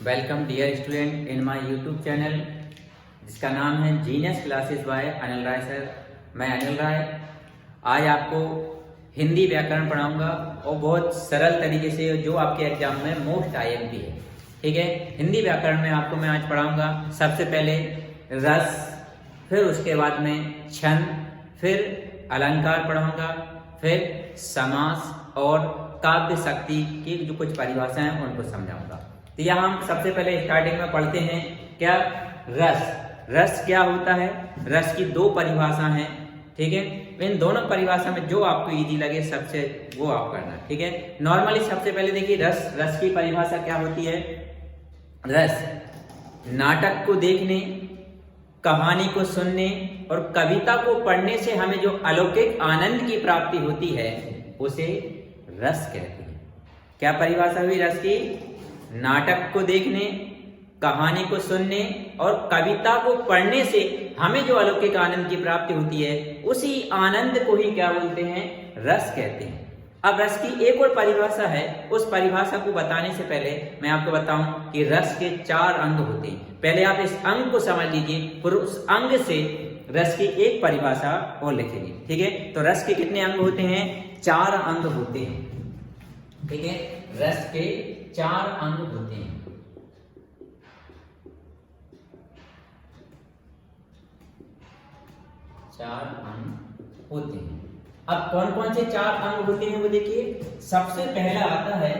Welcome dear student in my YouTube channel जिसका नाम है genius classes by Anil Rai sir. मैं अनिल राय आज आपको हिंदी व्याकरण पढ़ाऊंगा और बहुत सरल तरीके से जो आपके एग्जाम में मोस्ट आईएमपी है। ठीक है, हिंदी व्याकरण में आपको मैं आज पढ़ाऊंगा सबसे पहले रस, फिर उसके बाद में छंद, फिर अलंकार पढ़ाऊंगा, फिर समास और काव्य शक्ति की जो कुछ परिभाषाएं हैं उनको समझाऊंगा। तो यहाँ हम सबसे पहले स्टार्टिंग में पढ़ते हैं क्या रस। रस क्या होता है? रस की दो परिभाषा हैं। ठीक है, इन दोनों परिभाषा में जो आपको इजी लगे सबसे वो आप करना। ठीक है, नॉर्मली सबसे पहले देखिए रस की परिभाषा क्या होती है। रस नाटक को देखने, कहानी को सुनने और कविता को पढ़ने से हमें जो अलौकिक आनंद की प्राप्ति होती है उसे रस कहते हैं। क्या परिभाषा हुई रस की? नाटक को देखने, कहानी को सुनने और कविता को पढ़ने से हमें जो अलौकिक आनंद की प्राप्ति होती है उसी आनंद को ही क्या बोलते हैं? रस कहते हैं। अब रस की एक और परिभाषा है, उस परिभाषा को बताने से पहले मैं आपको बताऊं कि रस के 4 अंग होते हैं। पहले आप इस अंग को समझ लीजिए, फिर उस अंग से रस की एक परिभाषा और लिखेंगे। ठीक है, तो रस के कितने अंग होते हैं? 4 अंग होते हैं। ठीक है, रस के 4 अंग होते हैं। चार अंग होते हैं। अब कौन कौन से 4 अंग होते हैं वो देखिए। सबसे पहला आता है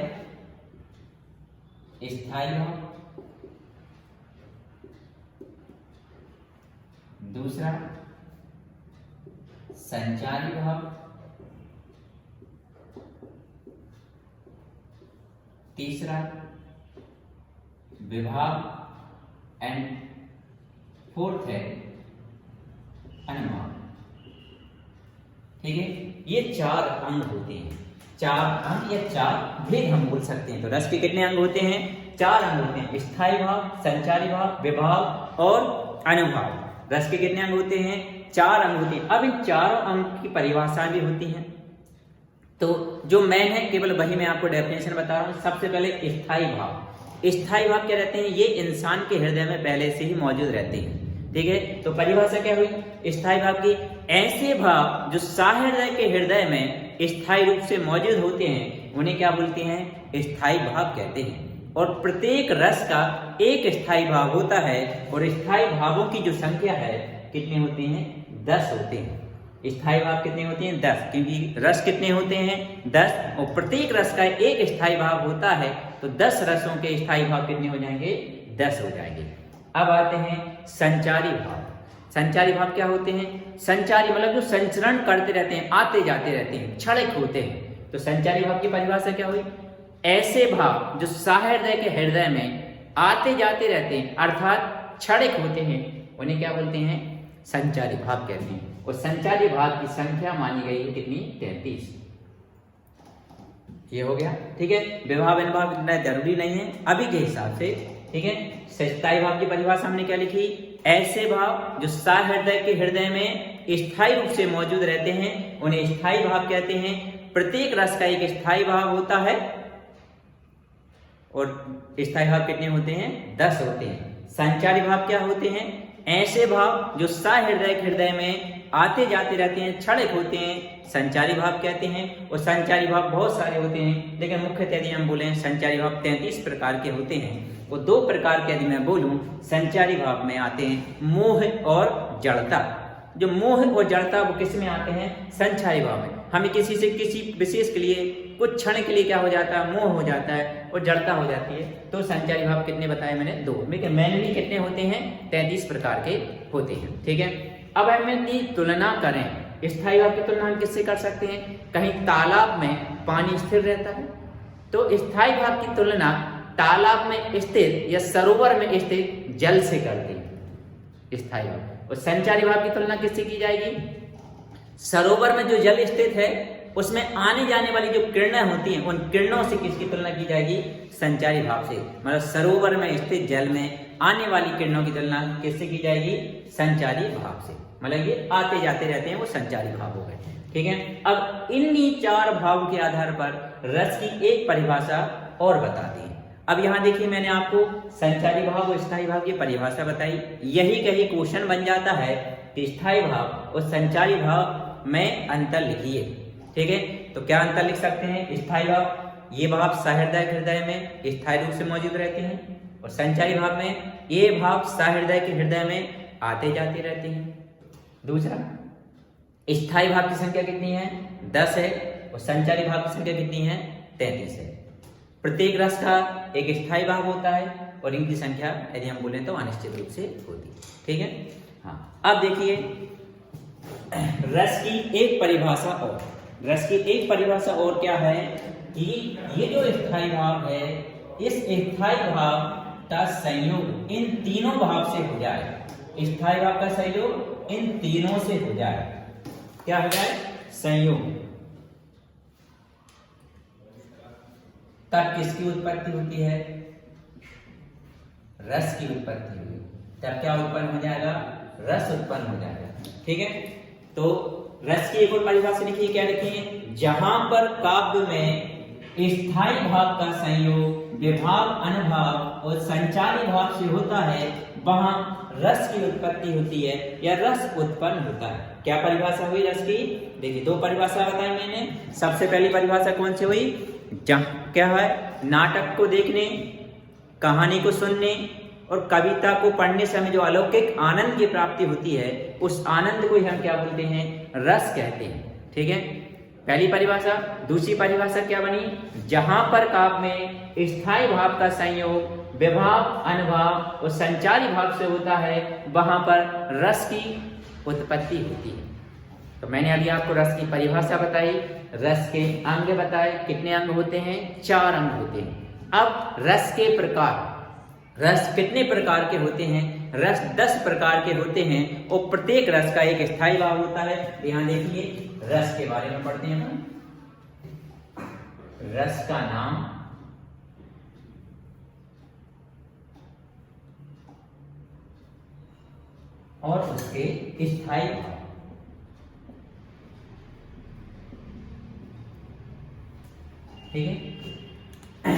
स्थायी भाव, दूसरा संचारी भाव, तीसरा विभाव एंड फोर्थ है अनुभाव। ठीक है, ये 4 अंग होते हैं। 4 अंग या 4 भेद हम बोल सकते हैं। तो रस के कितने अंग होते हैं? 4 अंग होते हैं। स्थायी भाव, संचारी भाव, विभाव और अनुभाव। रस के कितने अंग होते हैं? 4 अंग होते हैं। अब इन 4 अंग की परिभाषा भी होती है। तो जो मेन है केवल वही मैं आपको डेफिनेशन बता रहा हूं। सबसे पहले स्थायी भाव। स्थायी भाव क्या रहते हैं? ये इंसान के हृदय में पहले से ही मौजूद रहते हैं। ठीक है, तो परिभाषा क्या हुई स्थायी भाव की? ऐसे भाव जो सहृदय के हृदय में स्थायी रूप से मौजूद होते हैं उन्हें क्या बोलते हैं? स्थायी भाव कहते हैं। और प्रत्येक रस का एक स्थायी भाव होता है और स्थायी भावों की जो संख्या है कितने होते हैं? 10 होते हैं। स्थायी भाव कितने होते हैं? 10, क्योंकि रस कितने होते हैं? 10, और प्रत्येक रस का एक स्थायी भाव होता है तो 10 रसों के स्थायी भाव कितने हो जाएंगे? 10 हो जाएंगे। अब आते हैं संचारी भाव। संचारी भाव क्या होते हैं? संचारी मतलब जो संचरण करते रहते हैं, आते जाते रहते हैं, क्षणिक होते हैं। तो संचारी भाव की परिभाषा क्या हुई? ऐसे भाव जो सहृदय के हृदय में आते जाते रहते हैं अर्थात क्षणिक होते हैं उन्हें क्या बोलते हैं? संचारी भाव कहते हैं। और संचारी भाव की संख्या मानी गई है कितनी? 33। ये हो गया। ठीक है, विभाव अनुभाव इतना जरूरी नहीं है अभी के हिसाब से। ठीक है, स्थायी भाव की परिभाषा हमने क्या लिखी? ऐसे भाव जो सहृदय के हृदय में स्थायी रूप से मौजूद रहते हैं उन्हें स्थायी भाव कहते हैं। प्रत्येक रस का एक स्थायी भाव होता है और स्थायी भाव कितने होते हैं? 10 होते हैं। संचारी भाव क्या होते हैं? ऐसे भाव जो सहृदय के हृदय में आते जाते रहते हैं, क्षणिक होते हैं, संचारी भाव कहते हैं। और संचारी भाव बहुत सारे होते हैं, लेकिन मुख्यतः यदि हम बोले संचारी भाव 33 प्रकार के होते हैं। वो 2 प्रकार के यदि मैं बोलूं संचारी भाव में आते हैं मोह और जड़ता। जो मोह और जड़ता वो किस में आते हैं? संचारी भाव में। हमें किसी से किसी विशेष के लिए कुछ क्षण के लिए क्या हो जाता है? मोह हो जाता है और जड़ता हो जाती है। तो संचारी भाव कितने बताए मैंने? 2। लेकिन मेनली कितने होते हैं? 33 प्रकार के होते हैं। ठीक है, अब हम इनकी तुलना करें। स्थायी भाव की तुलना हम किससे कर सकते हैं? कहीं तालाब में पानी स्थिर रहता है तो स्थायी भाव की तुलना तालाब में स्थित या सरोवर में स्थित जल से करते हैं स्थायी भाव। और संचारी भाव की तुलना किससे की जाएगी? सरोवर में जो जल स्थित है उसमें आने जाने वाली जो किरणें होती हैं उन किरणों से किसकी तुलना की जाएगी? संचारी भाव से। मतलब सरोवर में स्थित जल में आने वाली किरणों की तुलना किससे की जाएगी? संचारी भाव से। मतलब ये आते जाते रहते हैं, वो संचारी भाव हो गए। ठीक है, अब इन्हीं 4 भाव के आधार पर रस की एक परिभाषा और बताते हैं। अब यहाँ देखिए मैंने आपको संचारी भाव और स्थायी भाव की परिभाषा बताई। यही कहीं क्वेश्चन बन जाता है कि स्थायी भाव और संचारी भाव में अंतर लिखिए। ठीक है, तो क्या अंतर लिख सकते हैं? स्थायी भाव, ये भाव सहृदय हृदय में स्थायी रूप से मौजूद रहते हैं, और संचारी भाव में ये भाव सहृदय के हृदय में आते जाते रहते हैं। दूसरा, स्थायी भाव की संख्या कितनी है? 10 है, और संचारी भाव की संख्या कितनी है? 33 है। प्रत्येक रस का एक स्थायी भाव होता है और इनकी संख्या यदि हम बोले तो अनिश्चित रूप से होती है। ठीक है, हाँ। अब देखिए रस की एक परिभाषा और, रस की एक परिभाषा और क्या है कि ये जो स्थायी भाव है, इस स्थायी भाव का संयोग इन तीनों भाव से हो जाए। स्थायी भाव का संयोग इन तीनों से हो जाए। क्या हो जाए? संयोग। तब किसकी उत्पत्ति होती है? रस की उत्पत्ति हुई। तब क्या उत्पन्न हो जाएगा? रस उत्पन्न हो जाएगा। ठीक है, तो रस की एक और परिभाषा लिखिए। क्या लिखिए? जहां पर काव्य में स्थायी भाव का संयोग विभाव, अनुभाव और संचारी भाव से होता है, वहां रस की उत्पत्ति होती है या रस उत्पन्न होता है। क्या परिभाषा हुई रस की? देखिए दो परिभाषा बताई मैंने। सबसे पहली परिभाषा कौन सी हुई? क्या है? नाटक को देखने, कहानी को सुनने और कविता को पढ़ने समय जो अलौकिक आनंद की प्राप्ति होती है, उस आनंद को ही हम क्या बोलते हैं? रस कहते हैं। ठीक है, पहली परिभाषा। दूसरी परिभाषा क्या बनी? जहां पर काव्य में स्थायी भाव का संयोग विभाव, अनुभाव और संचारी भाव से होता है, वहां पर रस की उत्पत्ति होती है। तो मैंने अभी आपको रस की परिभाषा बताई, रस के अंग बताए। कितने अंग होते हैं? 4 अंग होते हैं। अब रस के प्रकार, रस कितने प्रकार के होते हैं? रस 10 प्रकार के होते हैं और प्रत्येक रस का एक स्थायी भाव होता है। यहाँ देखिए रस के बारे में पढ़ते हैं हम। रस का नाम, और उसके स्थायी भाव। ठीक है,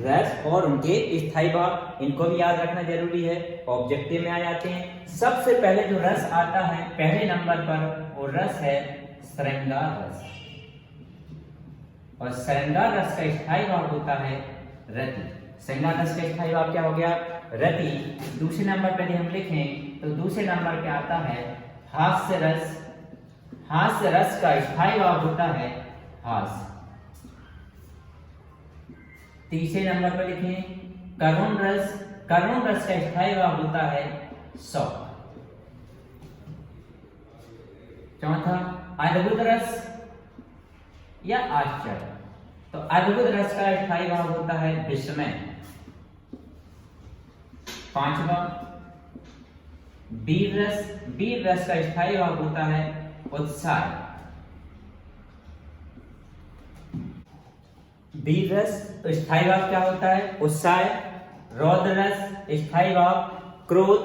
रस और उनके स्थायी भाव, इनको भी याद रखना जरूरी है, ऑब्जेक्टिव में आ जाते हैं। सबसे पहले जो रस आता है पहले नंबर पर, वो रस है श्रृंगार रस, और श्रृंगार रस का स्थायी भाव होता है रति। श्रृंगार रस का स्थायी भाव क्या हो गया? रति। दूसरे नंबर पर यदि हम लिखें तो दूसरे नंबर पे आता है हास्य रस। हास्य रस का स्थायी भाव होता है हास्य। तीसरे नंबर पर लिखें करुण रस। करुण रस का स्थायी भाव होता है शौक। चौथा अद्भुत रस या आश्चर्य। तो अद्भुत रस का स्थायी भाव होता है विस्मय। पांचवा वीर रस। वीर रस का स्थायी भाव होता है उत्साह। वीर रस स्थायी भाव क्या होता है? उत्साह। रौद्र रस स्थायी भाव क्रोध।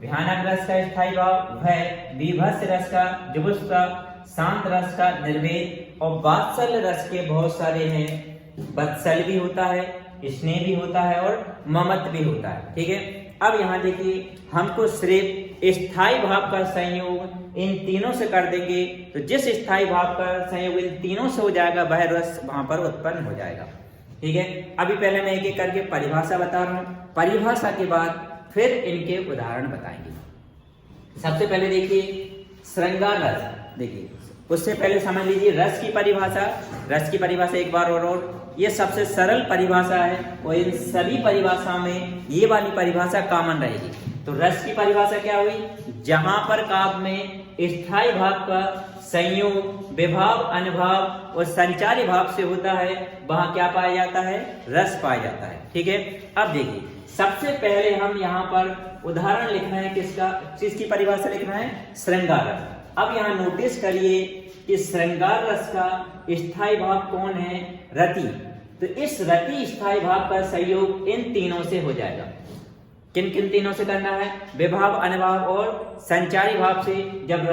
भयानक रस का स्थायी भाव भय। बीभत्स रस का जुगुप्सा। शांत रस का निर्वेद। और वात्सल्य रस के बहुत सारे हैं। वत्सल भी होता है, स्नेह भी होता है और ममत्व भी होता है। ठीक है, अब यहाँ देखिए हमको सिर्फ स्थायी भाव का संयोग इन तीनों से कर देंगे, तो जिस स्थायी भाव का संयोग इन तीनों से हो जाएगा वह रस वहां पर उत्पन्न हो जाएगा। ठीक है, अभी पहले मैं एक एक करके परिभाषा बता रहा हूँ, परिभाषा के बाद फिर इनके उदाहरण बताएंगे। सबसे पहले देखिए श्रृंगार रस। देखिए उससे पहले समझ लीजिए रस की परिभाषा। रस की परिभाषा एक बार और ये सबसे सरल परिभाषा है और इन सभी परिभाषा में ये वाली परिभाषा कॉमन रहेगी। तो रस की परिभाषा क्या हुई? जहां पर काव्य में स्थायी भाव का संयोग विभाव, अनुभाव और संचारी भाव से होता है, वहां क्या पाया जाता है? रस पाया जाता है। ठीक है, अब देखिए सबसे पहले हम यहाँ पर उदाहरण लिखना है किसका? किसकी परिभाषा लिखना है? श्रृंगार रस। अब यहाँ नोटिस करिए कि श्रृंगार रस का स्थायी भाव कौन है? रति। तो इस रति स्थायी भाव का संयोग इन तीनों से हो जाएगा। किन किन तीनों से करना है? विभाव, अनुभाव और संचारी भाव से। जब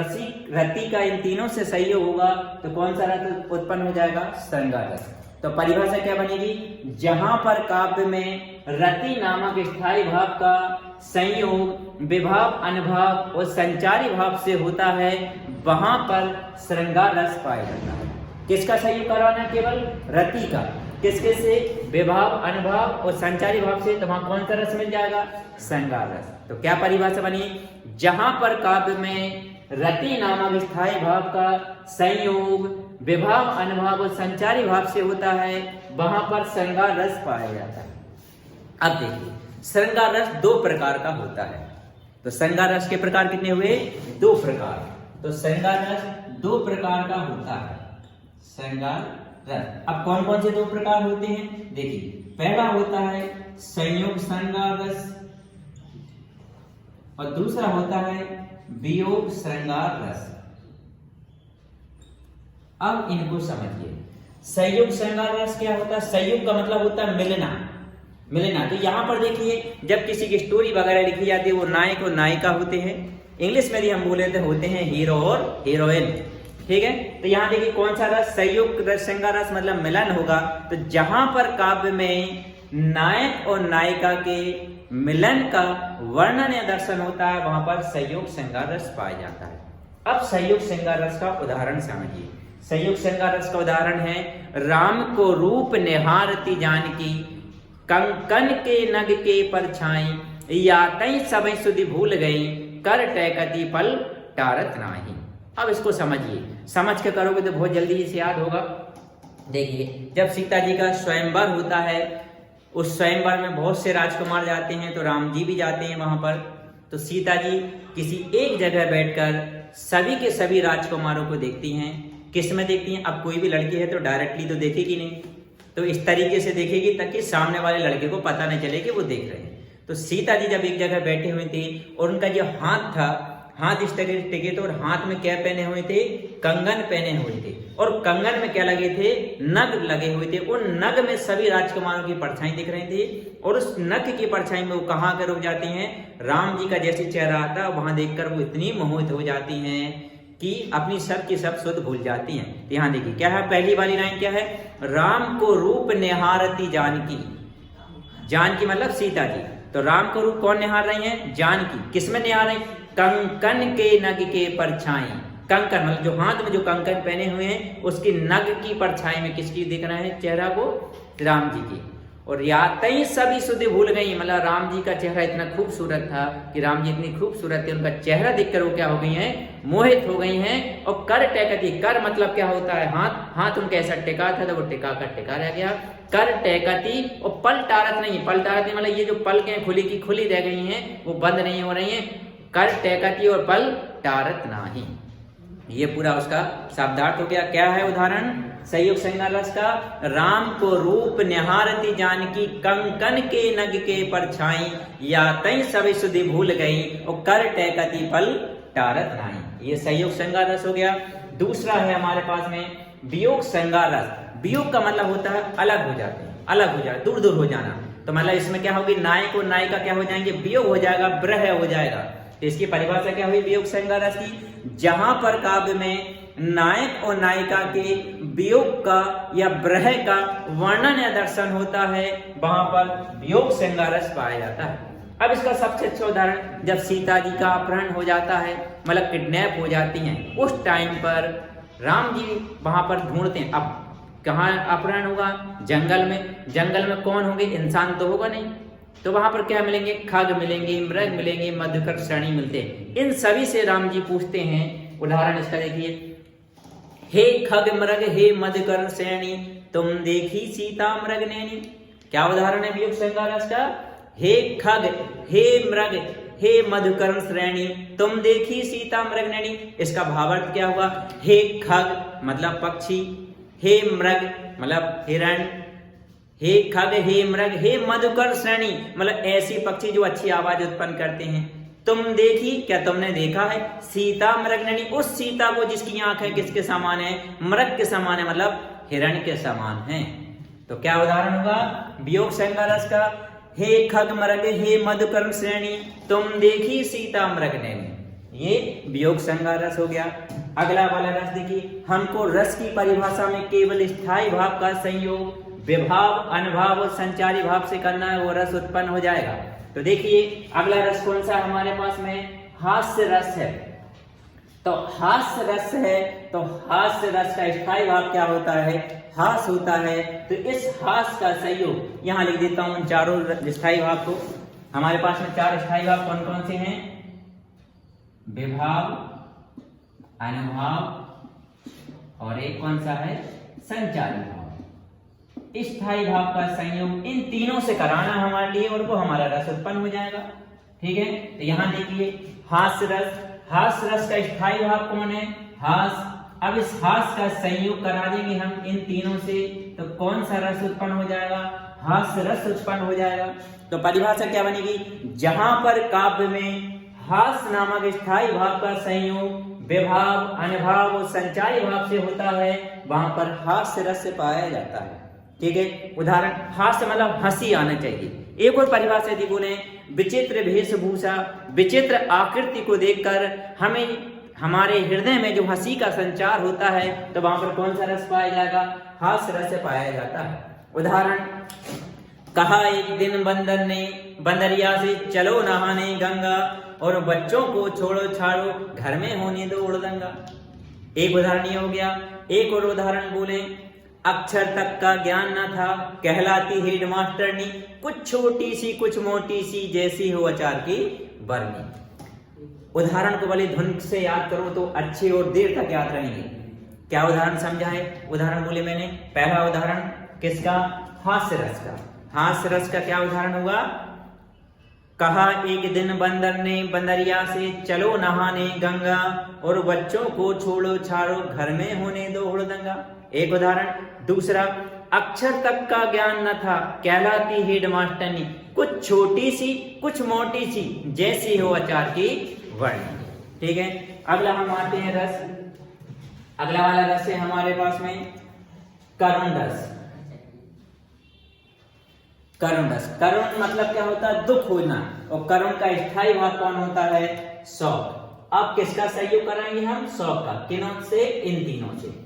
रति का इन तीनों से संयोग होगा तो कौन सा रस उत्पन्न हो जाएगा? श्रृंगार रस। तो परिभाषा क्या बनेगी? जहां पर काव्य में रति नामक स्थायी भाव का संयोग विभाव अनुभाव और संचारी भाव से होता है, वहां पर श्रृंगार रस पाया जाता है। किसका संयोग करवाना? केवल रति का। किसके से? विभाव अनुभाव और संचारी भाव से। तो वहां कौन सा रस मिल जाएगा? श्रृंगार रस। तो क्या परिभाषा बनी? जहां पर काव्य में रति नामक स्थायी भाव का संयोग विभाव अनुभाव और संचारी भाव से होता है, वहां पर श्रृंगार रस पाया जाता है। अब देखिए, श्रृंगार रस दो प्रकार का होता है। तो श्रृंगार रस के प्रकार कितने हुए? दो प्रकार। तो श्रृंगार रस दो प्रकार का होता है। श्रृंगार रस अब कौन कौन से दो प्रकार होते हैं? देखिए, पहला होता है संयोग श्रृंगार रस और दूसरा होता है वियोग श्रृंगार रस। अब इनको समझिए। संयोग श्रृंगार रस क्या होता है? संयोग का मतलब होता है मिलना। मिलना। तो यहां पर देखिए, जब किसी की स्टोरी वगैरह लिखी जाती है, वो नायक और नायिका होते हैं। इंग्लिश में भी हम बोले तो होते हैं हीरो और हीरोइन। ठीक है। तो यहां देखिए कौन सा रस? संयोग रस श्रृंगार रस मतलब मिलन होगा। तो जहां पर काव्य में नायक और नायिका के मिलन का वर्णन या दर्शन होता है, वहां पर संयोग श्रृंगार रस पाया जाता है। अब संयोग श्रृंगार रस का उदाहरण समझिए। संयोग श्रृंगार रस का उदाहरण है, राम को रूप निहारती जानकी, कंकन के नग के परछाई, या तई सबई सुधि भूल गई, कर टैकती पल टारत नाही। अब इसको समझिए। समझ के करोगे तो बहुत जल्दी इसे याद होगा। देखिए, जब सीता जी का स्वयंवर होता है, उस स्वयंवर में बहुत से राजकुमार जाते हैं, तो राम जी भी जाते हैं वहां पर। तो सीता जी किसी एक जगह बैठकर सभी के सभी राजकुमारों को देखती हैं। किस में देखती हैं? अब कोई भी लड़की है तो डायरेक्टली तो देखेगी नहीं, तो इस तरीके से देखेगी ताकि सामने वाले लड़के को पता नहीं चले कि वो देख रहे हैं। तो सीता जी जब एक जगह बैठे हुए थे और उनका जो हाथ था, हाथ इस तरह टिके थे और हाथ में क्या पहने हुए थे? कंगन पहने हुए थे। और कंगन में क्या लगे थे? नग लगे हुए थे। उन नग में सभी राजकुमारों की परछाई दिख रही थी और उस नग की परछाई में वो कहाँ कर रुक जाती हैं? राम जी का जैसे चेहरा आता है वहां देखकर वो इतनी मोहित हो जाती हैं कि अपनी सब की सब सुध भूल जाती हैं। तो यहाँ देखिए क्या है, पहली वाली लाइन क्या है? राम को रूप निहारती जानकी। जानकी मतलब सीता जी। तो राम को रूप कौन निहार रही हैं? जानकी। किसमें निहार रही? कंकन के नग के परछाई। कंकन मतलब जो हाथ में जो कंकन पहने हुए हैं, उसकी नग की परछाई में किसकी दिख रहा है चेहरा को? राम जी की। और यातई सभी सुधि भूल गई, मतलब राम जी का चेहरा इतना खूबसूरत था कि राम जी इतनी खूबसूरत थे, उनका चेहरा देखकर वो क्या हो गई हैं? मोहित हो गई हैं। और कर टैकती, कर मतलब क्या होता है? हाथ। हाथ उनका ऐसा टिका था तो वो टिका कर टिका रह गया। कर टैकती और पल टारत नहीं। पल टारत नहीं मतलब ये जो पलकें खुली की खुली रह गई हैं, वो बंद नहीं हो रही हैं। कर टैकती और पल टारत नाही। ये पूरा उसका शब्दार्थ हो गया। क्या है उदाहरण संयोग श्रृंगार रस का? राम को रूप निहारती जानकी, कंकन के नग के परछाई, या तई सभी सुधि भूल गई, और कर टैकती पल टारत नाही। ये संयोग श्रृंगार रस हो गया। दूसरा है हमारे पास में वियोग श्रृंगार रस। वियोग का मतलब होता है अलग हो जाते हैं, अलग हो जाए, दूर दूर हो जाना। तो मतलब इसमें क्या होगी? नायक और नायिका क्या हो जाएंगे? वियोग हो जाएगा, ब्रह हो जाएगा। तो इसकी परिभाषा क्या हुई वियोग श्रृंगार रस की? जहां पर काव्य में नायक और नायिका के वियोग का या ब्रह का वर्णन या दर्शन होता है, वहां पर वियोग श्रृंगार रस पाया जाता है। अब इसका सबसे अच्छा उदाहरण, जब सीता जी का अपहरण हो जाता है, मतलब किडनैप हो जाती हैं, उस टाइम पर राम जी वहां पर ढूंढते हैं। अब कहाँ अपहरण होगा? जंगल में। जंगल में कौन होंगे? इंसान तो होगा नहीं। तो वहां पर क्या मिलेंगे? खग मिलेंगे, मृग मिलेंगे, मधुकर श्रेणी मिलते हैं। इन सभी से राम जी पूछते हैं। उदाहरण इसका देखिए, हे खग मृग हे मधुकर श्रेणी, तुम देखी सीता मृग नैनी। क्या उदाहरण है वियोग श्रृंगार रस का? हे खग हे मृग हे मधुकर श्रेणी, तुम देखी सीता मृग नैनी। इसका भावार्थ क्या हुआ? हे खग मतलब पक्षी, हे मृग मतलब हिरण, हे खग हे मृग हे मधुकर श्रेणी मतलब ऐसी पक्षी जो अच्छी आवाज उत्पन्न करते हैं। तुम देखी क्या तुमने देखा है? सीता मृगनयनी, उस सीता को जिसकी आंखें किसके समान है? मृग के समान है, मतलब हिरण के समान है। तो क्या उदाहरण होगा वियोग श्रृंगार रस का? हे खग मृग हे मधुकर श्रेणी, तुम देखी सीता मृगनयनी। ये वियोग श्रृंगार रस हो गया। अगला वाला रस देखिए, हमको रस की परिभाषा में केवल स्थायी भाव का संयोग विभाव अनुभाव और संचारी भाव से करना है, वो रस उत्पन्न हो जाएगा। तो देखिए अगला रस कौन सा हमारे पास में, हास्य रस है। तो हास्य रस है, तो हास्य रस का स्थायी भाव क्या होता है, हास होता है। तो इस हास का संयोग यहाँ लिख देता हूं चारों स्थायी भाव को। हमारे पास में चार स्थायी भाव कौन कौन से हैं, विभाव, अनुभाव और एक कौन सा है, संचारी भाव। स्थायी भाव का संयोग इन तीनों से कराना हमारे लिए और वो हमारा रस उत्पन्न हो जाएगा। ठीक है, तो यहाँ देखिए हास्य रस, हास्य रस का स्थायी भाव कौन है, हास। अब इस हास का संयोग करा देंगे हम इन तीनों से, तो कौन सा रस उत्पन्न हो जाएगा, हास्य रस उत्पन्न हो जाएगा। तो परिभाषा क्या बनेगी, जहां पर काव्य में हास नामक स्थायी भाव का संयोग विभाव, अनुभाव और संचारी भाव से होता है, वहां पर हास्य रस पाया जाता है। ठीक है, उदाहरण, हास्य मतलब हंसी आना चाहिए। एक और परिभाषा यदि बोले, विचित्र वेशभूषा, विचित्र आकृति को देखकर हमें हमारे हृदय में जो हंसी का संचार होता है, तो वहां पर कौन सा रस पाया जाएगा, हास्य रस पाया जाता है। उदाहरण, कहा एक दिन बंदर ने बंदरिया से, चलो नहाने गंगा और बच्चों को छोड़ो छाड़ो, घर में होने दो उड़दंगा। एक उदाहरण ये हो गया। एक और उदाहरण बोले, अक्षर तक का ज्ञान न था, कहलाती हेड मास्टरनी, कुछ छोटी सी कुछ मोटी सी, जैसी हो अचार की बरनी। उदाहरण को भले धुन से याद करो तो अच्छे और देर तक याद रहेंगे। क्या उदाहरण समझा है, उदाहरण बोले मैंने। पहला उदाहरण किसका, हास्य रस का। हास्य रस का क्या उदाहरण होगा, कहा एक दिन बंदर ने बंदरिया से, चलो नहाने गंगा और बच्चों को छोड़ो छाड़ो, घर में होने दो हुड़दंगा। एक उदाहरण। दूसरा, अक्षर तक का ज्ञान न था, कहलाती हेड मास्टरनी, कुछ छोटी सी कुछ मोटी सी, जैसी हो अचार की वर्णी। ठीक है, अगला हम आते हैं रस। अगला वाला रस है हमारे पास में करुण रस। करुण रस, करुण मतलब क्या होता है, दुख होना, और करुण का स्थायी भाव कौन होता है, शोक। अब किसका सहयोग कराएंगे हम, शोक का। किनों से, इन तीनों से।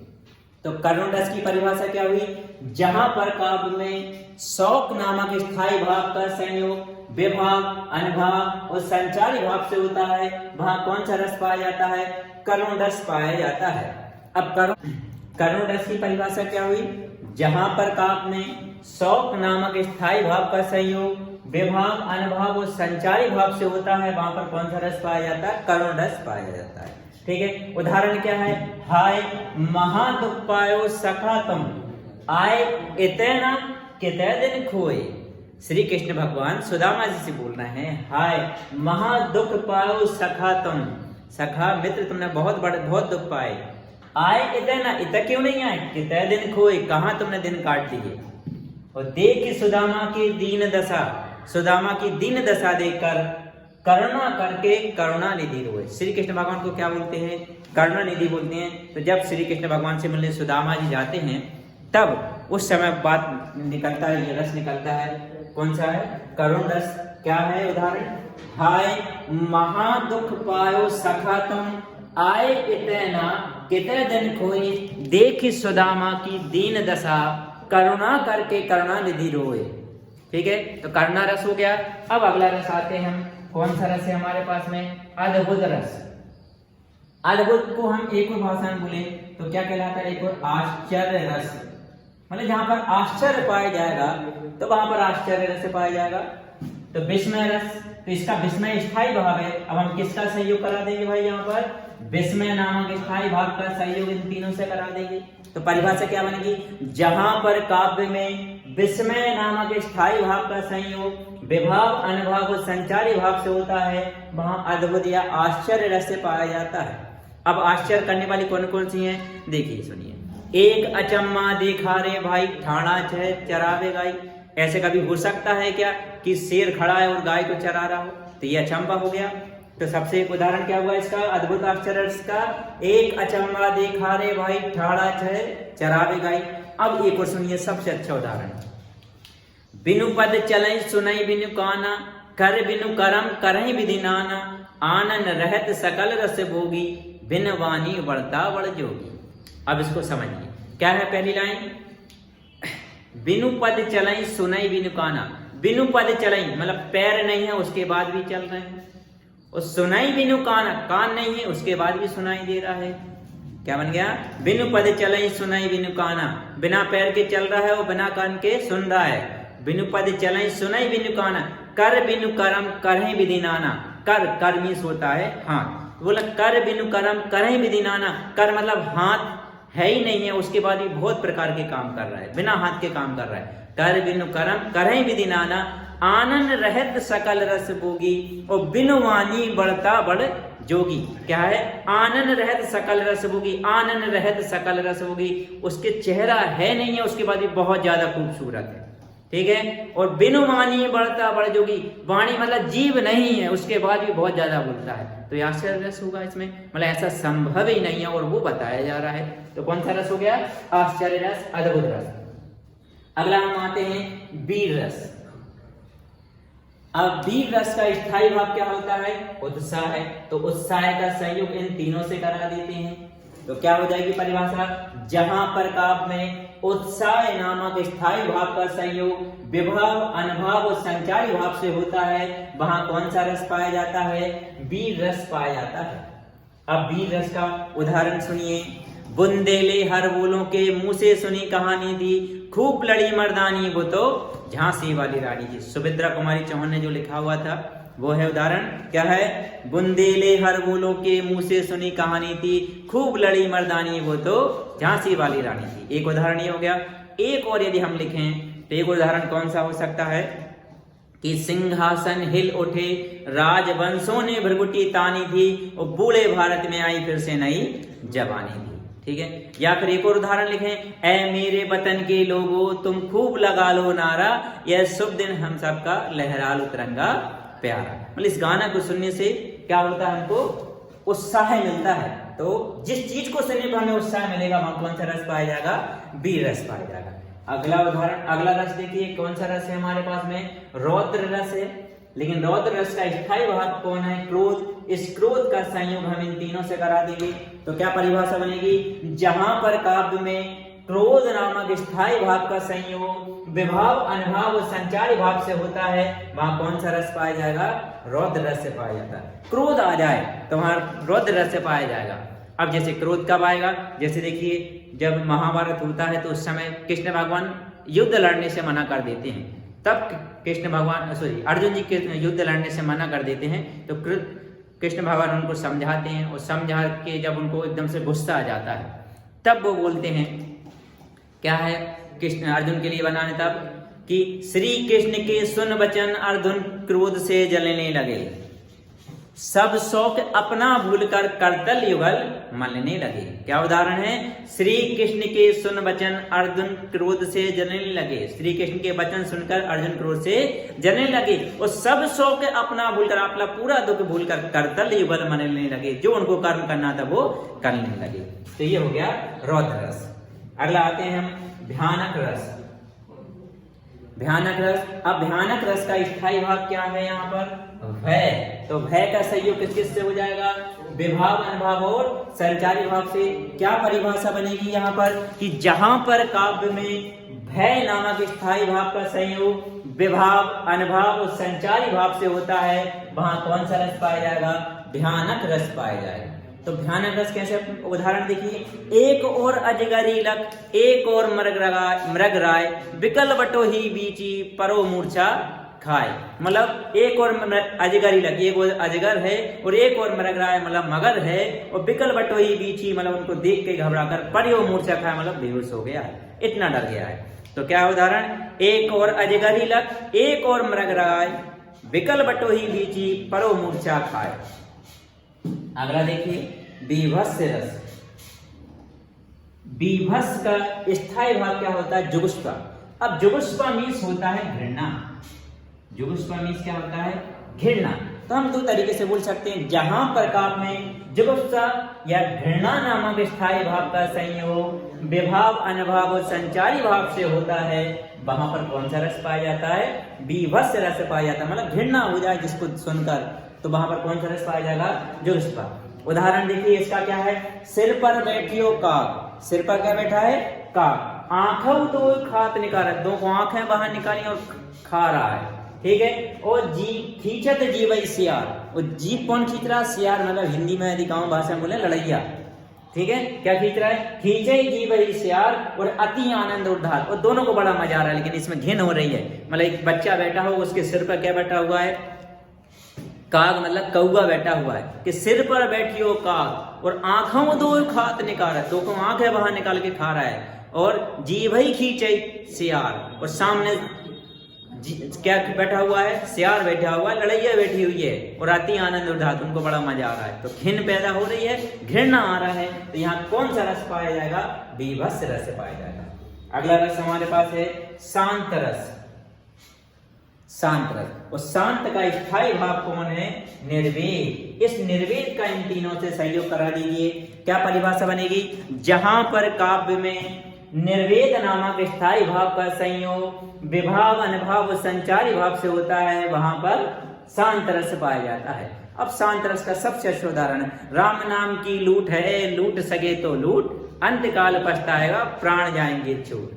तो करुण रस की परिभाषा क्या हुई, जहां पर काव्य में शोक नामक स्थायी भाव का संयोग विभाव, अनुभाव और संचारी भाव से होता है, वहां कौन सा रस पाया जाता है, करुण रस पाया जाता है। अब करुण रस की परिभाषा क्या हुई, जहां पर काव्य में शोक नामक स्थायी भाव का संयोग विभाव, अनुभाव और संचारी भाव से होता है, वहां पर कौन सा रस पाया जाता है, करुण रस पाया जाता है। ठीक है, उदाहरण क्या है, हाय महा दुख पायो सखा तुम, आए इतना कितने दिन खोए। श्री कृष्ण भगवान सुदामा जी से बोल रहे हैं, हाय महा दुख पायो सखा तुम, सखा मित्र तुमने बहुत दुख पाए। आए इतना, इतना क्यों नहीं आए, कितने दिन खोए, कहां तुमने दिन काट दिए। और देख सुदामा की दीन दशा, सुदामा की दीन दशा देखकर करुणा करके करुणा निधि रोए। श्री कृष्ण भगवान को क्या बोलते हैं, करुणा निधि बोलते हैं। तो जब श्री कृष्ण भगवान से मिलने सुदामा जी जाते हैं, तब उस समय बात निकलता है, ये रस निकलता है, कौन सा है, करुण रस। क्या है उदाहरण, हाय महा दुख पायो सखा तुम, आए इतना कितने दिन खोए, देख सुदामा की दीन दशा, करुणा करके करुणा निधि रोए। ठीक है, तो करुणा रस हो गया। अब अगला रस आते हैं हम, कौन सा रस है हमारे पास में, अद्भुत रस। अद्भुत को हम एक और भाषा में बोले तो क्या कहलाता है, एक और आश्चर्य रस। मतलब जहां पर आश्चर्य पाया जाएगा तो वहां पर आश्चर्य रस पाया जाएगा। तो विस्मय रस, तो इसका विस्मय स्थायी भाव है। अब हम किसका सहयोग करा देंगे भाई, यहाँ पर विस्मय नामक स्थायी भाव का सहयोग इन तीनों से करा देंगे। तो परिभाषा क्या बनेगी, जहां पर काव्य में विस्मय नामक स्थायी भाव का संयोग विभाव, अनुभाव और संचारी भाव से होता है, वहां अद्भुत या आश्चर्य रस से पाया जाता है। अब आश्चर्य करने वाली कौन कौन सी हैं, देखिए सुनिए। एक अचम्मा देखा रे भाई, ठाणा छह चरावे गाय। ऐसे कभी हो सकता है क्या कि शेर खड़ा है और गाय को चरा रहा हो, तो ये अचंबा हो गया। तो सबसे एक उदाहरण क्या हुआ इसका, अद्भुत आश्चर्य रस का, एक अचम्मा देखा रे भाई, ठाणा छह चरावे गाय। अब एक और सुनिए सबसे अच्छा उदाहरण, बिनु पद चलई सुनई बिनु काना, कर बिनु करम करहि विधि नाना, आनन रहत सकल रस भोगी, बिन वाणी वर्ता बड़ जोगी। अब इसको समझिए, क्या है पहली लाइन, बिनु पद चलई सुनई बिनु काना। बिनु पद चलई मतलब पैर नहीं है उसके बाद भी चल रहे हैं, और सुनाई बिनु काना, कान नहीं है उसके बाद भी सुनाई दे रहा है। क्या बन गया? बिनु पद चलई सुनाई बिनु काना, बिना पैर के चल रहा है और बिना कान के सुन रहा है। बिनु पद चलई सुनाई बिनु काना, कर बिनु करम करहि विधि नाना। कर, कर मीन्स होता है हाथ, बोला कर बिनु करम करहि विधि नाना। कर मतलब हाथ है ही नहीं है उसके बाद भी बहुत प्रकार के काम कर रहा है, बिना हाथ के काम कर रहा है। कर बिनु करम करहि विधि नाना, आनंद रहत सकल रस भोगी, और बिनु वाणी बढ़ता बढ़ जोगी। क्या है? आनंद रहत सकल रस भोगी, आनंद रहत सकल रस भोगी। उसके चेहरा है नहीं है उसके बाद भी बहुत ज्यादा खूबसूरत है, ठीक है। और बिनु वाणी बढ़ता बढ़ जोगी, वाणी मतलब जीव नहीं है उसके बाद भी बहुत ज्यादा बोलता है, तो आश्चर्य रस होगा इसमें, मतलब ऐसा संभव ही नहीं है और वो बताया जा रहा है। तो कौन सा रस हो गया? आश्चर्य रस, अद्भुत रस। अगला हम आते हैं वीर रस। अब वीर रस का स्थायी भाव क्या होता है? उत्साह है, तो उत्साह का संयोग इन तीनों से करा देते हैं, तो क्या हो जाएगी परिभाषा? जहां पर काव्य में उत्साह नामक स्थायी भाव का संयोग विभाव, अनुभव और संचारी भाव से होता है, वहां कौन सा रस पाया जाता है? वीर रस पाया जाता है। अब वीर रस का उदाहरण सुनिए। बुंदेले हर बोलों के मुंह से सुनी कहानी थी, खूब लड़ी मर्दानी वो तो झांसी वाली रानी थी। सुभद्रा कुमारी चौहान ने जो लिखा हुआ था वो है उदाहरण। क्या है? बुंदेले हर बोलों के मुंह से सुनी कहानी थी, खूब लड़ी मर्दानी वो तो झांसी वाली रानी थी। एक उदाहरण ये हो गया। एक और यदि हम लिखें तो एक उदाहरण कौन सा हो सकता है कि सिंहासन हिल उठे, राजवंशों ने भृगुटी तानी थी, और बूढ़े भारत में आई फिर से नई जवानी थी, ठीक है। या फिर एक और उदाहरण लिखें, ऐ मेरे वतन के लोगों तुम खूब लगा लो नारा, यह शुभ दिन हम सबका लहरा लो तिरंगा प्यारा। मतलब इस गाना को सुनने से क्या होता है? हमको उत्साह मिलता है। तो जिस चीज को सुनने पर हमें उत्साह मिलेगा वहां कौन सा रस पाया जाएगा? वीर रस पाया जाएगा। अगला उदाहरण, अगला रस देखिए कौन सा रस है हमारे पास में? रौद्र रस है। लेकिन रौद्र रस का स्थायी भाव कौन है? क्रोध। इस क्रोध का संयोग हम इन तीनों से करा देंगे, तो क्या परिभाषा बनेगी? जहां पर काव्य में क्रोध नामक स्थायी भाव का संयोग विभाव, अनुभव और संचारी भाव से होता है, वहां कौन सा रस पाया जाएगा? रौद्र रस से पाया जाता है। क्रोध आ जाए तो वहां रौद्र रस से पाया जाएगा। अब जैसे क्रोध कब आएगा? जैसे देखिए जब महाभारत होता है तो उस समय कृष्ण भगवान युद्ध लड़ने से मना कर देते हैं, तब कृष्ण भगवान अर्जुन जी के युद्ध लड़ने से मना कर देते हैं, तो कृष्ण भगवान उनको समझाते हैं, और समझा के जब उनको एकदम से गुस्सा आ जाता है तब वो बोलते हैं, क्या है कृष्ण अर्जुन के लिए बनाने तब कि श्री कृष्ण के सुन वचन अर्जुन क्रोध से जलने लगे, सब शौक अपना भूलकर करतल युगल मलने लगे। क्या उदाहरण है? श्री कृष्ण के सुन वचन अर्जुन क्रोध से जलने लगे। श्री कृष्ण के वचन सुनकर अर्जुन क्रोध से जलने लगे, और सब शौक अपना भूलकर, अपना पूरा दुख भूलकर करतल युगल मलने लगे, जो उनको कर्म करना था वो करने लगे। तो ये हो गया रौद्र रस। अगला आते हैं हम भयानक रस। भयानक रस। अब भयानक रस का स्थायी भाव क्या है यहाँ पर? भय। तो भय का संयोग किस किस से हो जाएगा? विभाव, अनुभव और संचारी भाव से। क्या परिभाषा बनेगी यहाँ पर कि जहां पर काव्य में भय नामक स्थायी भाव का संयोग विभाव, अनुभव और संचारी भाव से होता है, वहां कौन सा रस पाया जाएगा? भयानक रस पाया जाएगा। तो भयानक रस कैसे? उदाहरण देखिए, एक और अजगरी लक, एक और मृग राय, विकल बटो ही बीची परो मूर्छा खाए। मतलब एक और अजगरी लक, एक और अजगर है और एक और मृग राय मतलब मगर है, और विकल बटो ही बीची मतलब उनको देख के घबराकर परो मूर्छा खाए मतलब बेहोश हो गया है, इतना डर गया है। तो क्या उदाहरण? एक और अजगरी लक, एक और मृग राय, विकल बटो ही बीची परो मूर्छा खाए। अगला देखिए बीभत्स रस। बीभत्स का स्थायी भाव क्या होता है? जुगुप्सा। अब जुगुप्सा मीन्स होता है घृणा। जुगुप्सा मीन्स क्या होता है? घृणा। तो हम दो तरीके से बोल सकते हैं, जहां पर काव्य में जुगुप्सा या घृणा नामक स्थायी भाव का संयोग विभाव, अनुभव और संचारी भाव से होता है, वहां पर कौन सा रस पाया जाता है? बीभत्स रस पाया जाता है। मतलब घृणा हो जाए जिसको सुनकर, तो वहां पर कौन सा रस पाया जाएगा? जुगुप्सा। उदाहरण देखिए इसका क्या है? सिर पर बैठियो काग। सिर पर क्या बैठा है? काग। आंखों दो खात निकाल, दो को आंखें बाहर निकाली और खा रहा है, ठीक है। और जीभ खींचत जीव सियार, और जीभ कौन खींच रहा? सियार, मतलब हिंदी में यदि गाँव भाषा में बोले लड़ैया, ठीक है। क्या खींच रहा है? खींचे जीव सियार और अति आनंद उद्धार, और दोनों को बड़ा मजा आ रहा है, लेकिन इसमें घिन हो रही है। मतलब एक बच्चा बैठा हो, उसके सिर पर क्या बैठा हुआ है? काग, मतलब कौवा बैठा हुआ है कि सिर पर बैठियो काग, और आंखों दो खात निकाल, दो को आंखें बाहर निकाल के खा रहा है, और जीभ ही खींचे सियार, और सामने क्या बैठा हुआ है? सियार बैठा हुआ है, लड़ैया बैठी हुई है, और अति आनंद उद्धात, उनको बड़ा मजा आ रहा है। तो घिन पैदा हो रही है, घृणा आ रहा है, तो यहाँ कौन सा रस पाया जाएगा? बीभत्स रस पाया जाएगा। अगला रस हमारे पास है शांत रस। शांत रस, और शांत का स्थायी भाव कौन है? निर्वेद। इस निर्वेद का इन तीनों से सहयोग करा दीजिए। क्या परिभाषा बनेगी? जहां पर काव्य में निर्वेद नामक स्थायी भाव का संयोग विभाव अनुभाव संचारी भाव से होता है, वहां पर शांत रस पाया जाता है। अब शांत रस का सबसे अच्छा उदाहरण है, राम नाम की लूट है, लूट सके तो लूट, अंतकाल पछताएगा, प्राण जाएंगे छूट।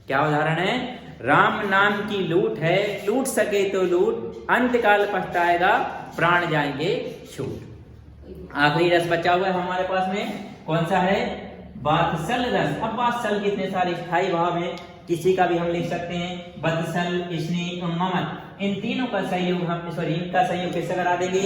क्या उदाहरण है? राम नाम की लूट है, लूट सके तो लूट, अंतकाल पछताएगा, प्राण जाएंगे छूट। आखिरी रस बचा हुआ है हमारे पास में, कौन सा है? वात्सल रस। अब वात्सल के इतने सारे स्थायी भाव हैं, किसी का भी हम लिख सकते हैं, वत्सल, स्नेह, ममत, इन तीनों का सहयोग हम इनका सहयोग कैसे करा देंगे?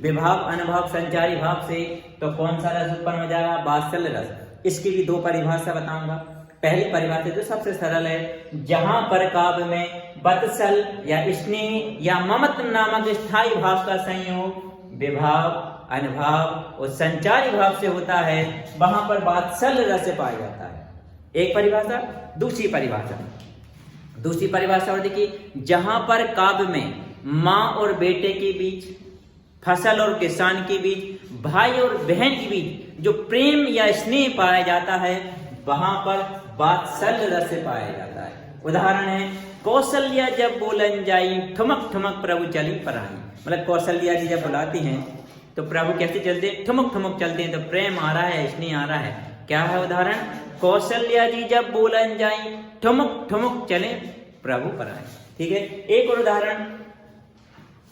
विभाव अनुभाव संचारी भाव से। तो कौन सा रस उत्पन्न हो जाएगा? वात्सल रस। इसकी भी दो परिभाषा बताऊंगा। पहली परिभाषा तो सबसे सरल है, जहां पर काव्य में वत्सल या स्नेह या ममत नामक स्थायी भाव का संयोग विभाव अनुभाव और संचारी भाव से होता है, वहां पर वात्सल रस पाया जाता है। एक परिभाषा। दूसरी परिभाषा और देखिए, जहां पर काव्य में माँ और बेटे के बीच, फसल और किसान के बीच, भाई और बहन के बीच जो प्रेम या स्नेह पाया जाता है, वहां पर वात्सल रस पाया जाता है। उदाहरण है, कौशल्या जब बोलन जाई, ठुमक ठुमक प्रभु चली पराई। मतलब कौशल्या जी जब बुलाती हैं तो प्रभु कैसे चलते हैं? ठुमक ठुमक चलते हैं, तो प्रेम आ रहा है, स्नेह आ रहा है। क्या है उदाहरण? कौशल्या जी जब बोलन जाई, ठुमक ठुमक चले प्रभु पराई, ठीक है। एक और उदाहरण,